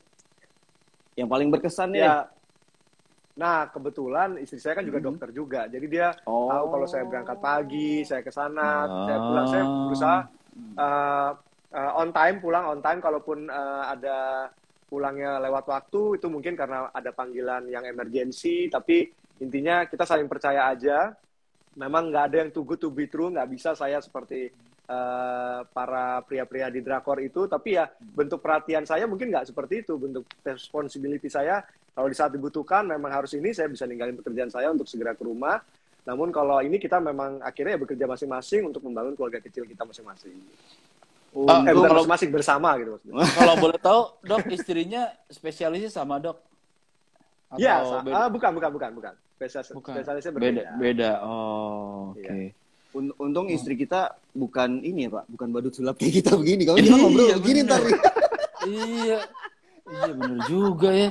Yang paling berkesan ya. Nah, kebetulan istri saya kan juga dokter juga. Jadi dia tahu kalau saya berangkat pagi, saya ke sana, saya pulang, saya berusaha pulang on time kalaupun ada pulangnya lewat waktu, itu mungkin karena ada panggilan yang emergensi, tapi intinya kita saling percaya aja. Memang nggak ada yang too good to be true, nggak bisa saya seperti para pria-pria di drakor itu, tapi ya bentuk perhatian saya mungkin nggak seperti itu, bentuk responsibility saya, kalau di saat dibutuhkan memang harus ini, saya bisa ninggalin pekerjaan saya untuk segera ke rumah. Namun kalau ini kita memang akhirnya ya bekerja masing-masing untuk membangun keluarga kecil kita masing-masing. Bukan masing-masing bersama gitu maksudnya. Kalau boleh tahu, dok istrinya spesialisnya sama dok? Iya, bukan. Spesialisnya berbeda. Beda. Oh, oke. Okay. Untung istri kita bukan ini ya Pak, bukan badut sulap kayak kita begini. Kalau kita ngobrol begini ntar. Iya, bener juga ya.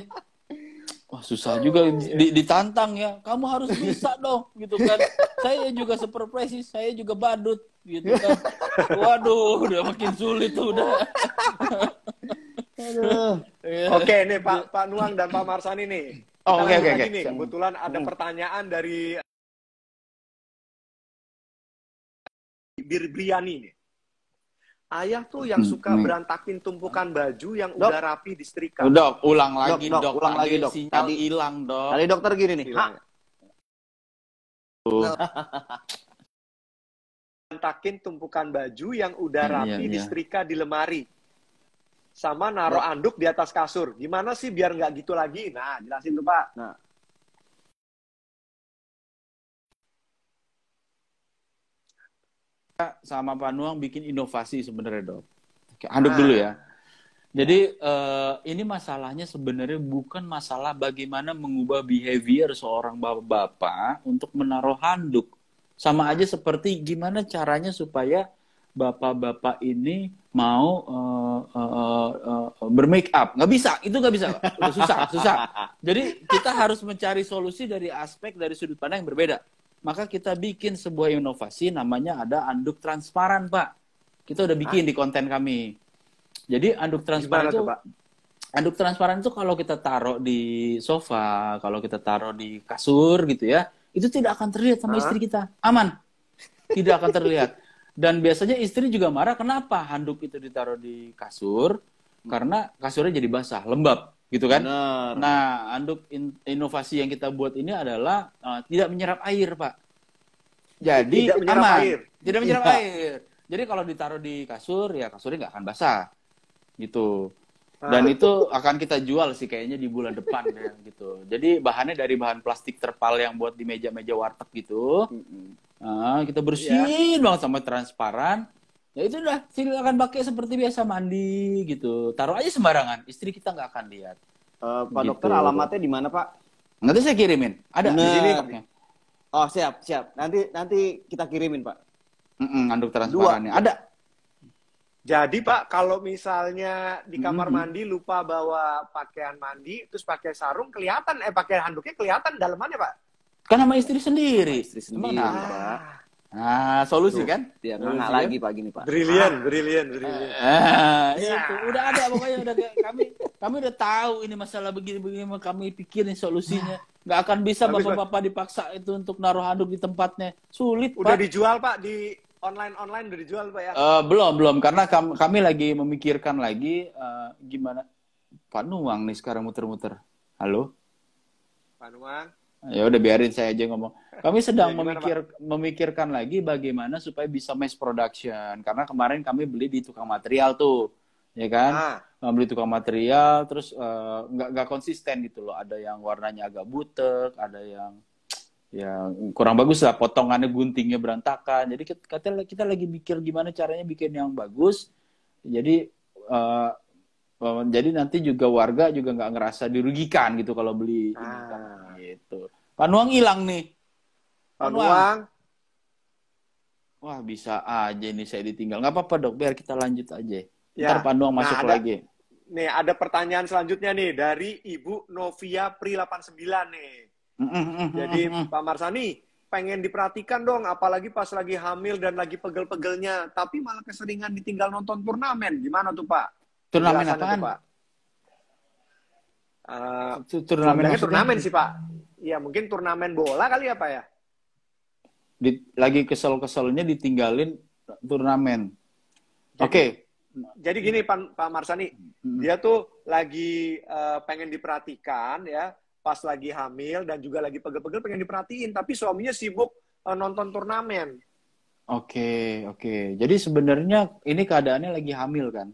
Wah susah juga ditantang ya. Kamu harus bisa dong, gitu kan. Saya juga superpresi, saya juga badut, gitu kan. Waduh, udah makin sulit tuh udah. Oke, nih Pak Nuang dan Pak Marsani nih. Oke. Kebetulan ada pertanyaan dari Birbriani nih. Ayah tuh yang suka berantakin tumpukan baju yang udah rapi disetrika. Dok, ulang lagi dok. Sinyal hilang dok. Tadi dokter gini nih. Berantakin tumpukan baju yang udah rapi disetrika di lemari. Sama naruh anduk di atas kasur. Gimana sih biar nggak gitu lagi? Nah, jelasin tuh Pak. Sama Pak Nuang bikin inovasi sebenarnya dok. Anduk dulu ya. Jadi ini masalahnya sebenarnya bukan masalah bagaimana mengubah behavior seorang bapak-bapak untuk menaruh handuk. Sama aja seperti gimana caranya supaya bapak-bapak ini mau bermake up. Nggak bisa, itu nggak bisa. Udah susah. Jadi kita harus mencari solusi dari aspek, dari sudut pandang yang berbeda. Maka kita bikin sebuah inovasi namanya ada anduk transparan, Pak. Kita udah bikin di konten kami. Jadi anduk transparan Gimana itu tuh, Pak? anduk transparan itu kalau kita taruh di sofa, kalau kita taruh di kasur gitu ya, itu tidak akan terlihat sama istri kita. Aman. Tidak akan terlihat. Dan biasanya istri juga marah kenapa handuk itu ditaruh di kasur? Karena kasurnya jadi basah, lembab, gitu kan? Benar. Nah, anduk inovasi yang kita buat ini adalah tidak menyerap air, Pak. Jadi Tidak menyerap aman. air. Tidak menyerap Iya. air. Jadi kalau ditaruh di kasur, ya kasurnya nggak akan basah, gitu. Dan itu akan kita jual sih kayaknya di bulan depan ya, gitu. Jadi bahannya dari bahan plastik terpal yang buat di meja-meja warteg gitu. Nah, kita bersihin banget sama transparan. Ya itu udah, silakan pakai seperti biasa mandi gitu. Taruh aja sembarangan, istri kita nggak akan lihat. Pak Gitu. dokter, alamatnya di mana, Pak? Nanti saya kirimin. Ada di sini. Bener. Oh, siap. Nanti kita kirimin, Pak. Anduk transparannya. Ada. Jadi Pak, kalau misalnya di kamar mandi lupa bawa pakaian mandi, terus pakai sarung kelihatan, pakai handuknya kelihatan dalamannya Pak. Kan sama istri sendiri. Istri sendiri, Emang Pak. Nah, solusi kan? Dia Solusi nggak kan? lagi Pak gini, Pak. Brilian. Itu udah ada pokoknya udah kami udah tahu ini masalah begini-begini, kami pikirin solusinya. Nggak akan bisa bapak-bapak dipaksa itu untuk naruh handuk di tempatnya. Sulit, Udah Pak. dijual Pak di online udah dijual Pak ya? Belum karena kami lagi memikirkan lagi gimana. Pak Nuang nih sekarang muter-muter. Halo? Pak Nuang. Ya udah biarin saya aja ngomong. Kami sedang Ya, gimana, memikirkan lagi bagaimana supaya bisa mass production. Karena kemarin kami beli di tukang material tuh, ya kan? Beli tukang material, terus nggak konsisten gitu loh. Ada yang warnanya agak butek, ada yang ya kurang bagus lah, potongannya guntingnya berantakan. Jadi kita lagi mikir gimana caranya bikin yang bagus. Jadi nanti juga warga juga nggak ngerasa dirugikan gitu kalau beli ini kan gitu. Pak Nuang hilang nih. Pak Nuang. Wah bisa aja ini saya ditinggal. Nggak apa-apa dok, biar kita lanjut aja. Ya. Ntar Pak Nuang masuk lagi. Nih ada pertanyaan selanjutnya nih dari Ibu Novia Pri 89 nih. Jadi Pak Marsani pengen diperhatikan dong, apalagi pas lagi hamil dan lagi pegel-pegelnya, tapi malah keseringan ditinggal nonton turnamen. Gimana tuh Pak? Turnamen apaan? Pak? Turnamen sih Pak. Iya mungkin turnamen bola kali ya Pak ya. Lagi kesel-keselnya ditinggalin turnamen. Oke. Jadi gini Pak Marsani, dia tuh lagi pengen diperhatikan ya, pas lagi hamil dan juga lagi pegel-pegel pengen diperhatiin, tapi suaminya sibuk nonton turnamen. Oke. Jadi sebenarnya ini keadaannya lagi hamil kan?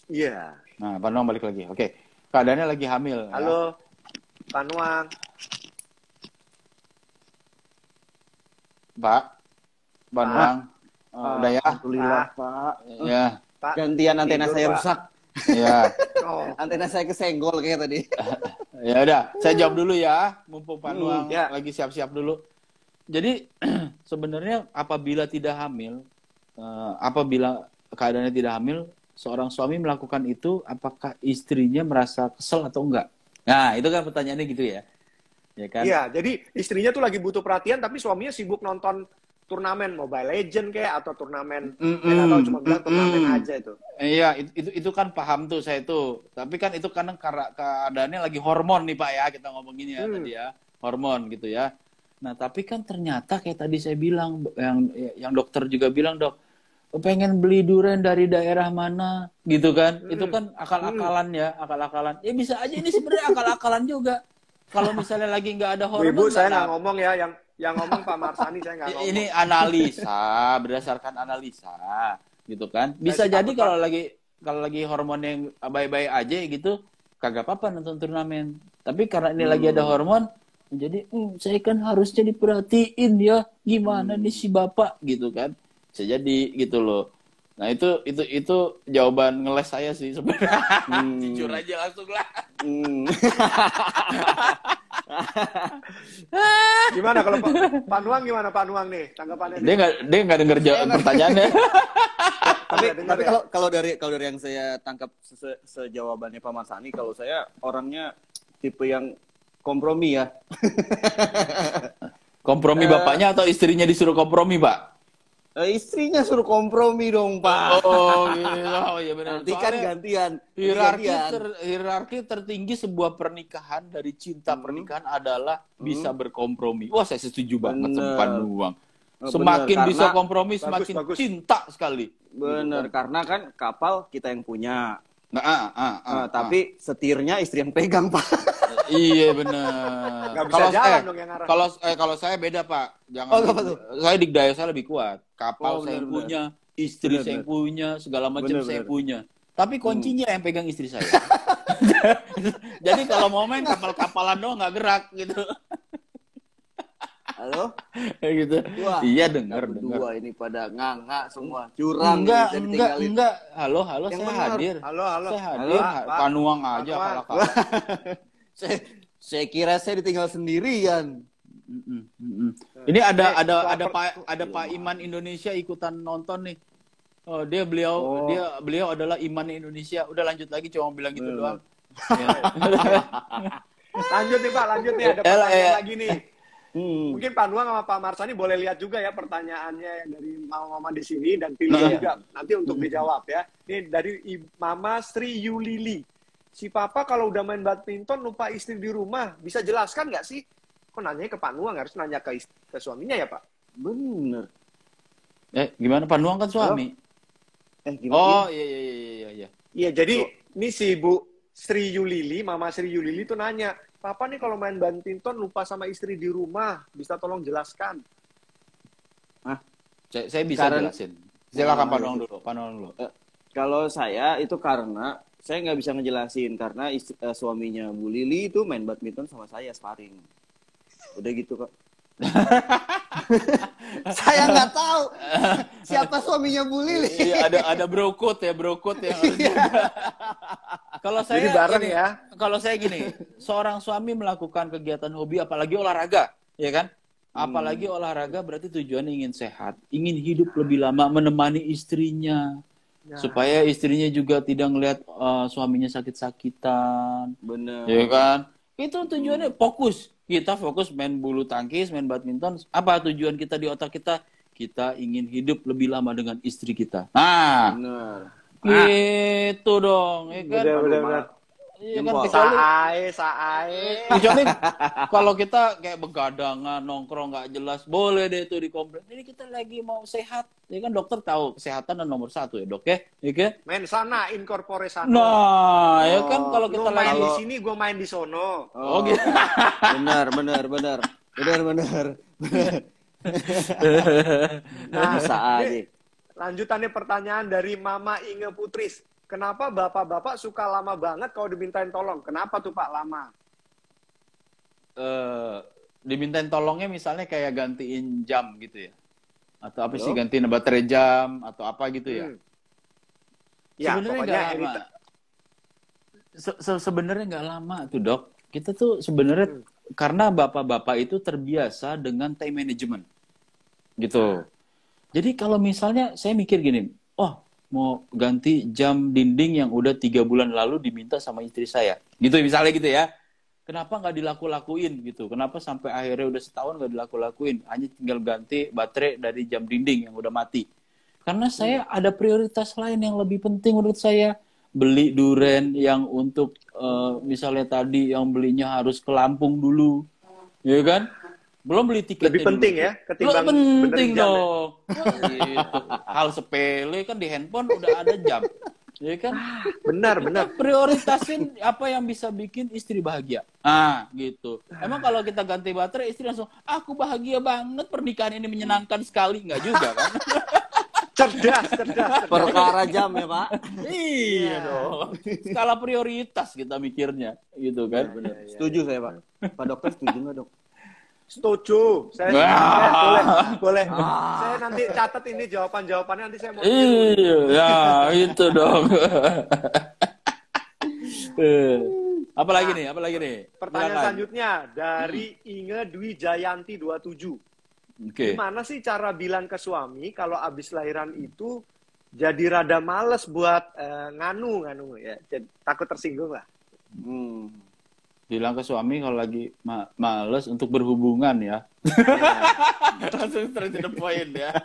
Iya. Nah, Pak Nuang balik lagi. Oke. Keadaannya lagi hamil. Halo, ya. Pak Nuang. Pak Nuang. Udah ya? Alhamdulillah, Pak. Ya. Pak, gantian antena tidur, saya Pak. rusak. Ya. Antena saya kesenggol kayak tadi. Ya udah, saya jawab dulu ya. Mumpung Pak Nuang lagi siap-siap dulu. Jadi sebenarnya apabila tidak hamil, apabila keadaannya tidak hamil, seorang suami melakukan itu, apakah istrinya merasa kesel atau enggak? Nah, itu kan pertanyaannya gitu ya. Ya kan? Iya, jadi istrinya tuh lagi butuh perhatian, tapi suaminya sibuk nonton turnamen Mobile Legend kayak atau turnamen, saya nggak tahu, cuma bilang turnamen aja itu. Iya, itu kan paham tuh saya tuh. Tapi kan itu karena keadaannya lagi hormon nih Pak ya, kita ngomongin ya tadi ya, hormon gitu ya. Nah, tapi kan ternyata kayak tadi saya bilang, yang dokter juga bilang, dok, pengen beli durian dari daerah mana gitu kan. Itu kan akal-akalan ya, akal-akalan. Ya bisa aja ini sebenarnya akal-akalan juga. Kalau misalnya lagi nggak ada hormon. Ibu, saya nggak ngomong ya, yang ngomong Pak Marsani, saya nggak ngomong. Ini analisa, berdasarkan analisa gitu kan. Bisa jadi kalau lagi hormon yang baik-baik aja gitu, kagak apa-apa nonton turnamen. Tapi karena ini lagi ada hormon, jadi saya kan harusnya diperhatiin ya, gimana nih si bapak gitu kan. Bisa jadi gitu loh. Nah itu jawaban ngeles saya sih sebenarnya. Jujur aja langsung lah. Gimana kalau Pak Nuang, gimana Pak Nuang nih tanggapannya? Dia nggak denger pertanyaannya. tapi kalau dari yang saya tangkap sejawabannya Pak Marsani, kalau saya orangnya tipe yang kompromi ya. Kompromi bapaknya atau istrinya disuruh kompromi, Pak? Istrinya suruh kompromi dong, Pak. Oh, gitu. Oh, iya benar. Nanti kan Soalnya gantian. hierarki tertinggi sebuah pernikahan dari cinta pernikahan adalah bisa berkompromi. Wah, saya setuju banget sama Pak Bener. Nuang. Bener, Semakin bisa karena kompromi, semakin bagus. cinta sekali. bener karena kan kapal kita yang punya. Nah, Tapi setirnya istri yang pegang, Pak. Iya benar. Nggak bisa jalan dong yang arah. Kalau saya beda Pak. Jangan. Oh, apa tuh? Saya digdaya saya lebih kuat. Kapal Oh, saya yang benar. punya, istri Benar, saya yang benar. punya, segala macam Benar, saya benar. punya. Tapi kuncinya yang pegang istri saya. Jadi kalau mau main kapal-kapalan doang nggak gerak gitu. Halo? Kayak gitu. Wah, Iya dengar. berdua ini pada nganga semua. Curang ini, saya ditinggalin. Enggak. Halo, Yang saya benar. hadir. Halo. Saya hadir. Pak. Panuang aja Panuang. kalah-kalah. Saya kira saya ditinggal sendirian. Ini ada Pak Iman Indonesia ikutan nonton nih. Oh, beliau adalah Iman Indonesia. Udah lanjut lagi cuma bilang gitu doang. Ya. Lanjut nih Pak, ada pertanyaan lagi nih. Mungkin Pak Nuang sama Pak Marsani boleh lihat juga ya pertanyaannya dari mama-mama di sini dan pilih juga nanti untuk dijawab ya. Ini dari Mama Sri Yulili. Si Papa kalau udah main badminton lupa istri di rumah, bisa jelaskan nggak sih? Kok nanyanya ke Pak Nuang, harus nanya ke suaminya ya Pak? Bener. Gimana Pak Nuang kan suami? Gimana? Oh iya. Iya, jadi ini si Bu Sri Yulili, Mama Sri Yulili tuh nanya, Papa nih kalau main badminton lupa sama istri di rumah, bisa tolong jelaskan? Saya bisa jelasin. Silakan Pak Nuang dulu. Kalau saya itu karena saya nggak bisa ngejelasin karena suaminya Bu Lili itu main badminton sama saya sparring. Udah gitu kok. Saya nggak tahu siapa suaminya Bu Lili. Iya, ada brokot yang harus Kalau saya Jadi bareng ya. Kalau saya gini, seorang suami melakukan kegiatan hobi apalagi olahraga, ya kan? Apalagi olahraga berarti tujuannya ingin sehat, ingin hidup lebih lama, menemani istrinya. Supaya istrinya juga tidak ngelihat suaminya sakit-sakitan. Bener. Ya kan? Itu tujuannya fokus. Kita fokus main bulu tangkis, main badminton. Apa tujuan kita di otak kita? Kita ingin hidup lebih lama dengan istri kita. Nah, Bener. gitu dong, ya kan? Bener. Iya kan, kecuali kalau kita kayak begadangan, nongkrong nggak jelas, boleh deh itu dikomplain. Ini kita lagi mau sehat, ya kan dokter tahu kesehatan dan nomor 1 ya dok ya, kan? Main sana, incorpore sana. Nah, ya kan kalau kita Lu main lagi di sini, gue main di sono. Oh gitu. Bener. Nah, Bisa aja. lanjutannya pertanyaan dari Mama Inge Putris. Kenapa bapak-bapak suka lama banget kalau dimintain tolong? Kenapa tuh Pak lama? Dimintain tolongnya misalnya kayak gantiin jam gitu ya, atau apa sih, gantiin baterai jam atau apa gitu ya? Ya, Sebenarnya pokoknya nggak lama. Sebenarnya nggak lama tuh dok. Kita tuh sebenarnya karena bapak-bapak itu terbiasa dengan time management, gitu. Jadi kalau misalnya saya mikir gini, mau ganti jam dinding yang udah 3 bulan lalu diminta sama istri saya, gitu misalnya gitu ya. Kenapa nggak dilaku-lakuin gitu? Kenapa sampai akhirnya udah setahun nggak dilaku-lakuin? Hanya tinggal ganti baterai dari jam dinding yang udah mati. Karena saya ada prioritas lain yang lebih penting menurut saya. Beli duren yang untuk misalnya tadi yang belinya harus ke Lampung dulu, ya kan? Belum beli tiketnya. Lebih penting dulu. Ya ketimbang penting jam dong. Gitu. Hal sepele kan di handphone udah ada jam, ya kan? Benar. Kita prioritasin apa yang bisa bikin istri bahagia. Gitu. Emang kalau kita ganti baterai, istri langsung, aku bahagia banget, pernikahan ini menyenangkan sekali. Nggak juga kan? cerdas. Perkara jam ya Pak. Iya dong. Skala prioritas kita mikirnya, gitu kan? Bener. Setuju saya Pak. Pak dokter setuju nggak dok? Setuju. Saya boleh. Saya nanti catat ini jawabannya nanti saya mau. Iya, ya itu dong. Apalagi nih? Pertanyaan selanjutnya dari Inge Dwi Jayanti 27. Oke. Gimana sih cara bilang ke suami kalau abis lahiran itu jadi rada males buat nganu ya, takut tersinggung lah. Bilang ke suami kalau lagi males untuk berhubungan ya. Langsung straight to the point ya.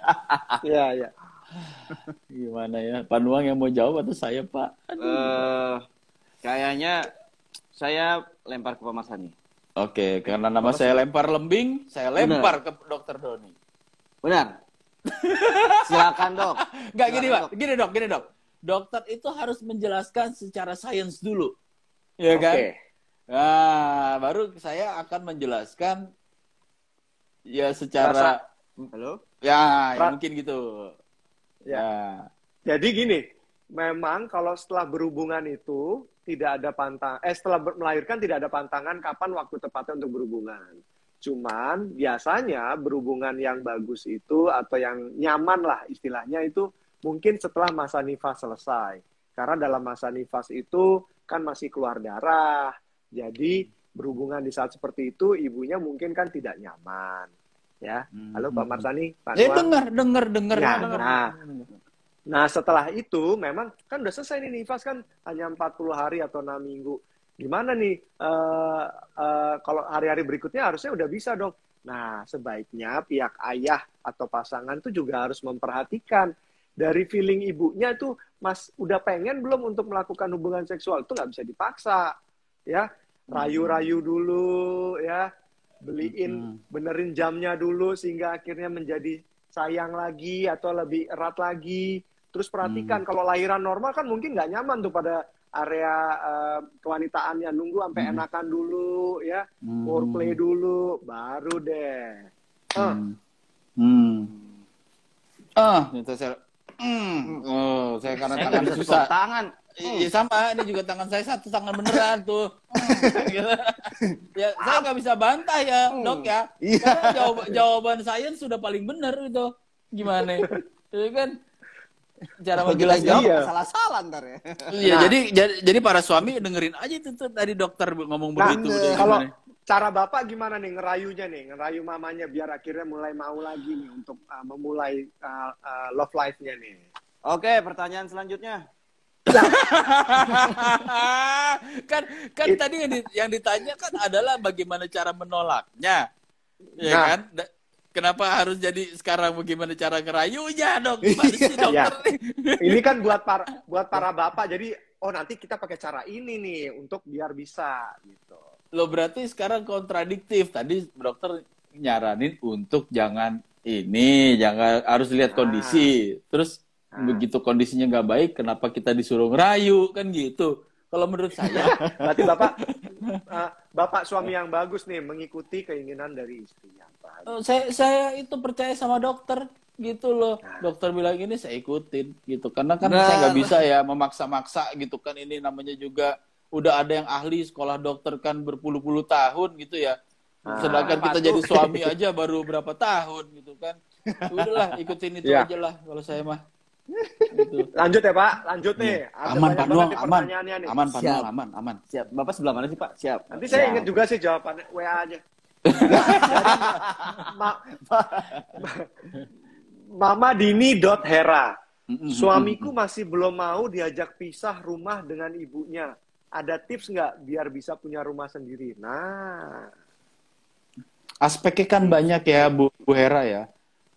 Iya, iya. Gimana ya? Pak Nuang yang mau jawab atau saya, Pak? Kayaknya saya lempar ke Pak Mas Hani. Oke, karena nama saya lempar lembing, saya lempar ke Dokter Doni. Benar. Silakan, Dok. Enggak gini, Pak. Gini, Dok. Dokter itu harus menjelaskan secara sains dulu. Ya kan? Oke. Nah, baru saya akan menjelaskan ya secara Halo? ya mungkin gitu. Ya. Jadi gini, memang kalau setelah berhubungan itu tidak ada setelah melahirkan tidak ada pantangan kapan waktu tepatnya untuk berhubungan. Cuman biasanya berhubungan yang bagus itu atau yang nyaman lah istilahnya itu mungkin setelah masa nifas selesai. Karena dalam masa nifas itu kan masih keluar darah. Jadi berhubungan di saat seperti itu ibunya mungkin kan tidak nyaman. Ya. Halo Pak Marsani, Pak Nuang. Dengar. Nah, setelah itu memang kan udah selesai nih nifas kan hanya 40 hari atau 6 minggu. Gimana nih kalau hari-hari berikutnya harusnya udah bisa dong. Nah, sebaiknya pihak ayah atau pasangan tuh juga harus memperhatikan dari feeling ibunya tuh Mas udah pengen belum untuk melakukan hubungan seksual, itu nggak bisa dipaksa. Ya, rayu-rayu dulu ya. Benerin jamnya dulu sehingga akhirnya menjadi sayang lagi atau lebih erat lagi. Terus perhatikan kalau lahiran normal kan mungkin nggak nyaman tuh pada area kewanitaannya, nunggu sampai enakan dulu ya, foreplay dulu, baru deh. Itu saya. Saya karena tangan susah. Tangan. Iya sama, ini juga tangan saya satu tangan beneran tuh. Ya, saya nggak bisa bantah ya, Dok ya. Karena jawaban saya sudah paling benar itu. Gimana? Itu kan cara menjelaskan salah-salah ntar ya. Iya, jadi para suami dengerin aja itu tuh tadi dokter ngomong begitu. Kalau cara Bapak gimana nih ngerayunya nih, ngerayu mamanya biar akhirnya mulai mau lagi nih untuk memulai love life-nya nih. Oke, pertanyaan selanjutnya. kan tadi yang ditanya kan adalah bagaimana cara menolaknya, ya kan? Kenapa harus jadi sekarang bagaimana cara ngerayunya dong? Gimana sih dokter? Ini kan buat para bapak. Jadi nanti kita pakai cara ini nih untuk biar bisa gitu. Lo berarti sekarang kontradiktif. Tadi dokter nyaranin untuk jangan harus lihat kondisi. Terus begitu kondisinya nggak baik, kenapa kita disuruh ngerayu kan gitu? Kalau menurut saya, berarti bapak suami yang bagus nih mengikuti keinginan dari istrinya. Saya itu percaya sama dokter gitu loh. Dokter bilang ini saya ikutin gitu. Karena kan saya nggak bisa ya memaksa-maksa gitu kan. Ini namanya juga udah ada yang ahli sekolah dokter kan berpuluh-puluh tahun gitu ya. Sedangkan kita jadi suami aja baru berapa tahun gitu kan. Udahlah ikutin itu aja lah kalau saya mah. Gitu. Lanjut ya Pak, lanjut nih. Aman Pak Nuang, aman. Aman Pak Siap. Nuang, aman. Siap. Bapak sebelah mana sih Pak? Siap. Nanti saya ingat juga sih jawabannya WA aja. Mama Dini.hera. Suamiku masih belum mau diajak pisah rumah dengan ibunya. Ada tips nggak biar bisa punya rumah sendiri? Nah, aspeknya kan banyak ya Bu Hera ya.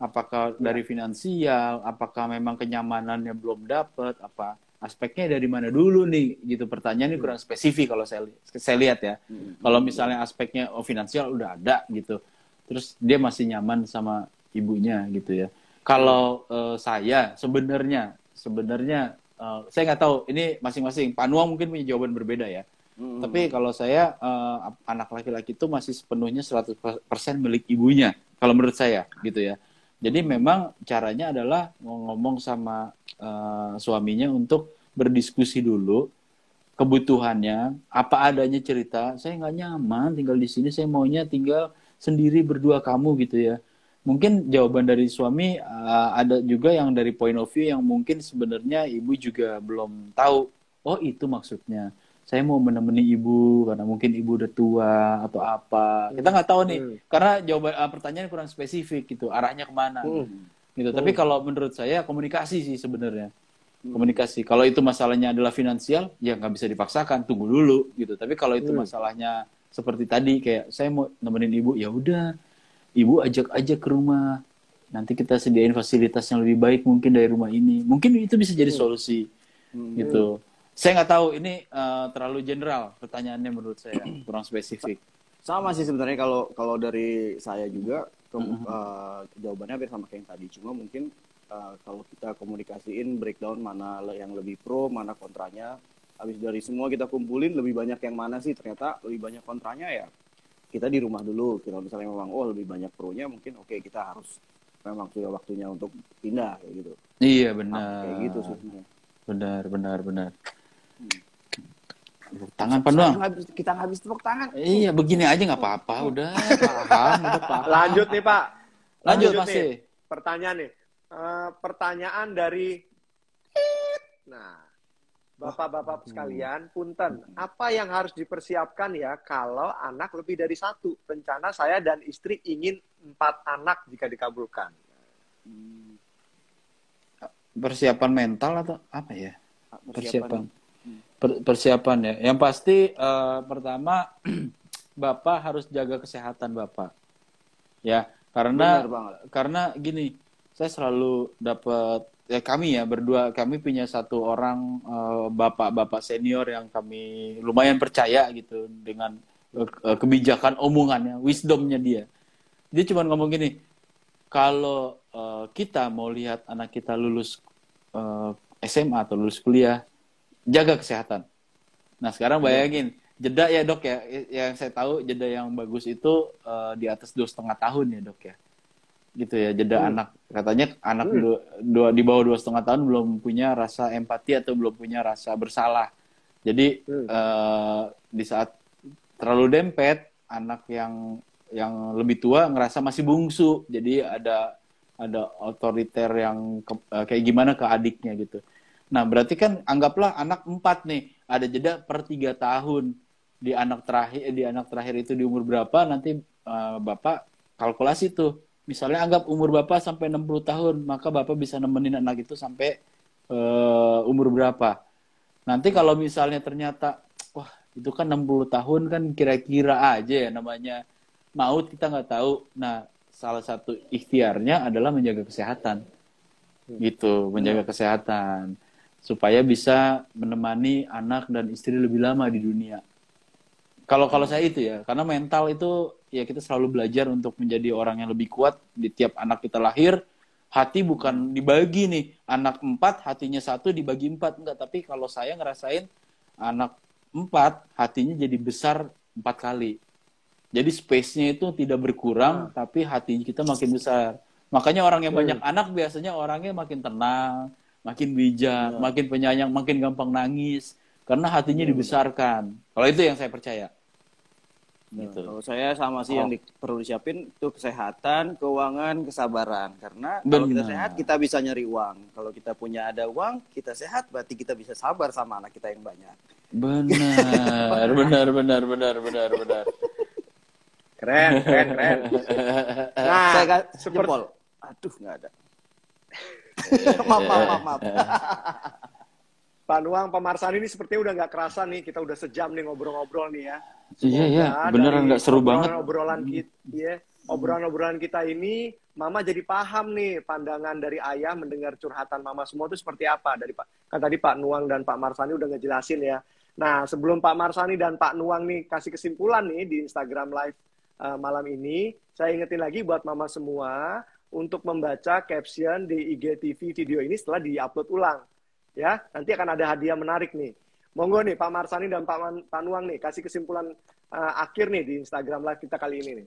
Apakah dari finansial, apakah memang kenyamanannya belum dapat, apa aspeknya dari mana dulu nih gitu. Pertanyaannya kurang spesifik kalau saya lihat ya. Kalau misalnya aspeknya finansial udah ada gitu, terus dia masih nyaman sama ibunya gitu ya. Kalau saya sebenarnya saya nggak tahu, ini masing-masing Pak Nuang mungkin punya jawaban berbeda ya. Tapi kalau saya anak laki-laki itu masih sepenuhnya 100% milik ibunya kalau menurut saya gitu ya. Jadi memang caranya adalah ngomong sama suaminya untuk berdiskusi dulu kebutuhannya, apa adanya cerita. Saya nggak nyaman tinggal di sini, saya maunya tinggal sendiri berdua kamu gitu ya. Mungkin jawaban dari suami ada juga yang dari point of view yang mungkin sebenarnya ibu juga belum tahu. Oh itu maksudnya. Saya mau menemani ibu karena mungkin ibu udah tua atau apa. Kita nggak tahu nih, karena jawaban pertanyaan kurang spesifik gitu, arahnya kemana. Gitu. Tapi kalau menurut saya komunikasi sih sebenarnya. Komunikasi. Kalau itu masalahnya adalah finansial, ya nggak bisa dipaksakan, tunggu dulu gitu. Tapi kalau itu masalahnya seperti tadi kayak saya mau nemenin ibu, ya udah ibu ajak aja ke rumah, nanti kita sediain fasilitas yang lebih baik mungkin dari rumah ini, mungkin itu bisa jadi solusi gitu. Saya nggak tahu ini terlalu general pertanyaannya menurut saya, kurang spesifik. Sama sih sebenarnya kalau dari saya juga jawabannya hampir sama kayak yang tadi, cuma mungkin kalau kita komunikasiin breakdown mana yang lebih pro, mana kontranya, habis dari semua kita kumpulin lebih banyak yang mana sih, ternyata lebih banyak kontranya ya kita di rumah dulu. Kalau misalnya memang lebih banyak pro-nya, mungkin oke, kita harus memang sudah waktunya untuk pindah kayak gitu. Iya benar. Kayak gitu sih. Benar. Tangan penuh. Kita nggak habis tepuk tangan. Iya, begini aja nggak apa-apa, udah paham. Lanjut nih Pak. Lanjut masih. Pertanyaan nih. Pertanyaan dari Bapak-bapak sekalian, punten, apa yang harus dipersiapkan ya kalau anak lebih dari satu? Rencana saya dan istri ingin 4 anak jika dikabulkan. Persiapan mental atau apa ya? Persiapan ya. Yang pasti pertama Bapak harus jaga kesehatan Bapak. Ya, karena gini, saya selalu dapat kami ya berdua, kami punya satu orang bapak-bapak senior yang kami lumayan percaya gitu dengan kebijakan omongannya, wisdomnya dia. Dia cuma ngomong gini, kalau kita mau lihat anak kita lulus SMA atau lulus kuliah, jaga kesehatan. Nah sekarang bayangin, jeda ya dok ya, yang saya tahu jeda yang bagus itu di atas 2,5 tahun ya dok ya. Gitu ya, jeda anak, katanya anak di bawah 2,5 tahun belum punya rasa empati atau belum punya rasa bersalah. Jadi di saat terlalu dempet, anak yang lebih tua ngerasa masih bungsu, jadi ada otoriter yang kayak gimana ke adiknya gitu. Nah berarti kan anggaplah anak 4 nih, ada jeda per 3 tahun. Di anak terakhir itu di umur berapa, nanti Bapak kalkulasi tuh. Misalnya anggap umur Bapak sampai 60 tahun, maka Bapak bisa nemenin anak itu sampai umur berapa. Nanti kalau misalnya ternyata, wah itu kan 60 tahun kan kira-kira aja ya namanya maut, kita nggak tahu. Nah, salah satu ikhtiarnya adalah menjaga kesehatan. Gitu, menjaga kesehatan. Supaya bisa menemani anak dan istri lebih lama di dunia. Kalau saya itu ya, karena mental itu ya kita selalu belajar untuk menjadi orang yang lebih kuat di tiap anak kita lahir. Hati bukan dibagi nih, anak 4 hatinya 1 dibagi 4, enggak. Tapi kalau saya ngerasain anak 4 hatinya jadi besar 4 kali. Jadi space-nya itu tidak berkurang, tapi hati kita makin besar. Makanya orang yang banyak anak biasanya orangnya makin tenang, makin bijak, makin penyayang, makin gampang nangis. Karena hatinya dibesarkan. Kalau itu yang saya percaya. Gitu. Kalau saya sama sih yang perlu disiapin itu kesehatan, keuangan, kesabaran. Karena kalau kita sehat kita bisa nyari uang. Kalau kita ada uang, kita sehat, berarti kita bisa sabar sama anak kita yang banyak. Benar. Keren. Nah, saya jempol. Aduh, nggak ada. maaf. Pak Nuang, Pak Marsani ini sepertinya udah nggak kerasa nih, kita udah sejam nih ngobrol-ngobrol nih ya. Iya, beneran nggak seru banget. Obrolan kita ini, Mama jadi paham nih pandangan dari ayah mendengar curhatan Mama semua itu seperti apa. Kan tadi Pak Nuang dan Pak Marsani udah ngejelasin ya. Nah, sebelum Pak Marsani dan Pak Nuang nih kasih kesimpulan nih di Instagram Live malam ini, saya ingetin lagi buat Mama semua untuk membaca caption di IGTV video ini setelah di-upload ulang. Ya, nanti akan ada hadiah menarik nih. Monggo nih Pak Marsani dan Pak Nuang nih kasih kesimpulan akhir nih di Instagram Live kita kali ini nih.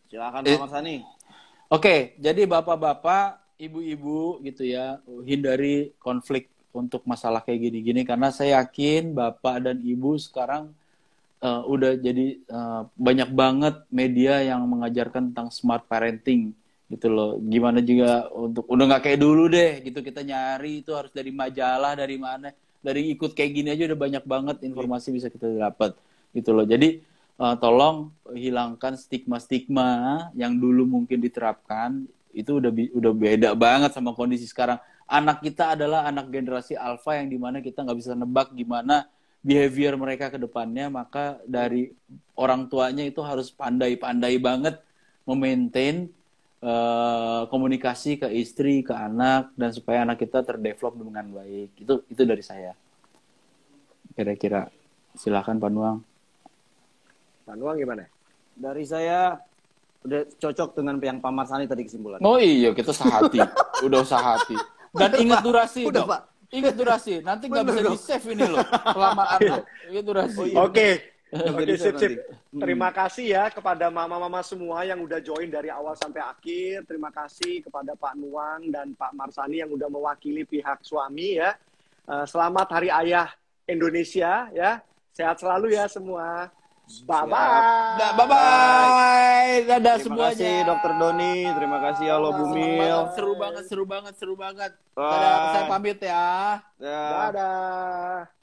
Silakan Pak Marsani. Oke, jadi bapak-bapak, ibu-ibu gitu ya, hindari konflik untuk masalah kayak gini-gini karena saya yakin bapak dan ibu sekarang udah jadi banyak banget media yang mengajarkan tentang smart parenting. Gitu loh, gimana juga untuk udah nggak kayak dulu deh gitu, kita nyari itu harus dari majalah, dari mana, dari ikut kayak gini aja udah banyak banget informasi bisa kita dapat gitu loh. Jadi tolong hilangkan stigma-stigma yang dulu mungkin diterapkan, itu udah beda banget sama kondisi sekarang. Anak kita adalah anak generasi alfa yang dimana kita nggak bisa nebak gimana behavior mereka ke depannya, maka dari orang tuanya itu harus pandai-pandai banget memaintain komunikasi ke istri, ke anak, dan supaya anak kita terdevelop dengan baik. Itu dari saya. Kira-kira. Silakan Pak Nuang. Pak Nuang gimana? Dari saya udah cocok dengan yang Pak Marsani tadi kesimpulan. Oh iya, kita sehati. Udah sehati. Dan ingat durasi, udah, dong. Pak. Ingat durasi. Nanti nggak bisa di-save ini loh. Kelamaan loh. Ingat durasi. Oke. Oke, Sip. Terima kasih ya kepada mama-mama semua yang udah join dari awal sampai akhir. Terima kasih kepada Pak Nuang dan Pak Marsani yang udah mewakili pihak suami ya. Selamat Hari Ayah Indonesia ya. Sehat selalu ya semua. Bye-bye. Bye-bye. Dadah Terima semuanya. kasih Dokter Doni, terima kasih Halo Bumil. Seru banget. Dadah, saya pamit ya. Ya. Dadah.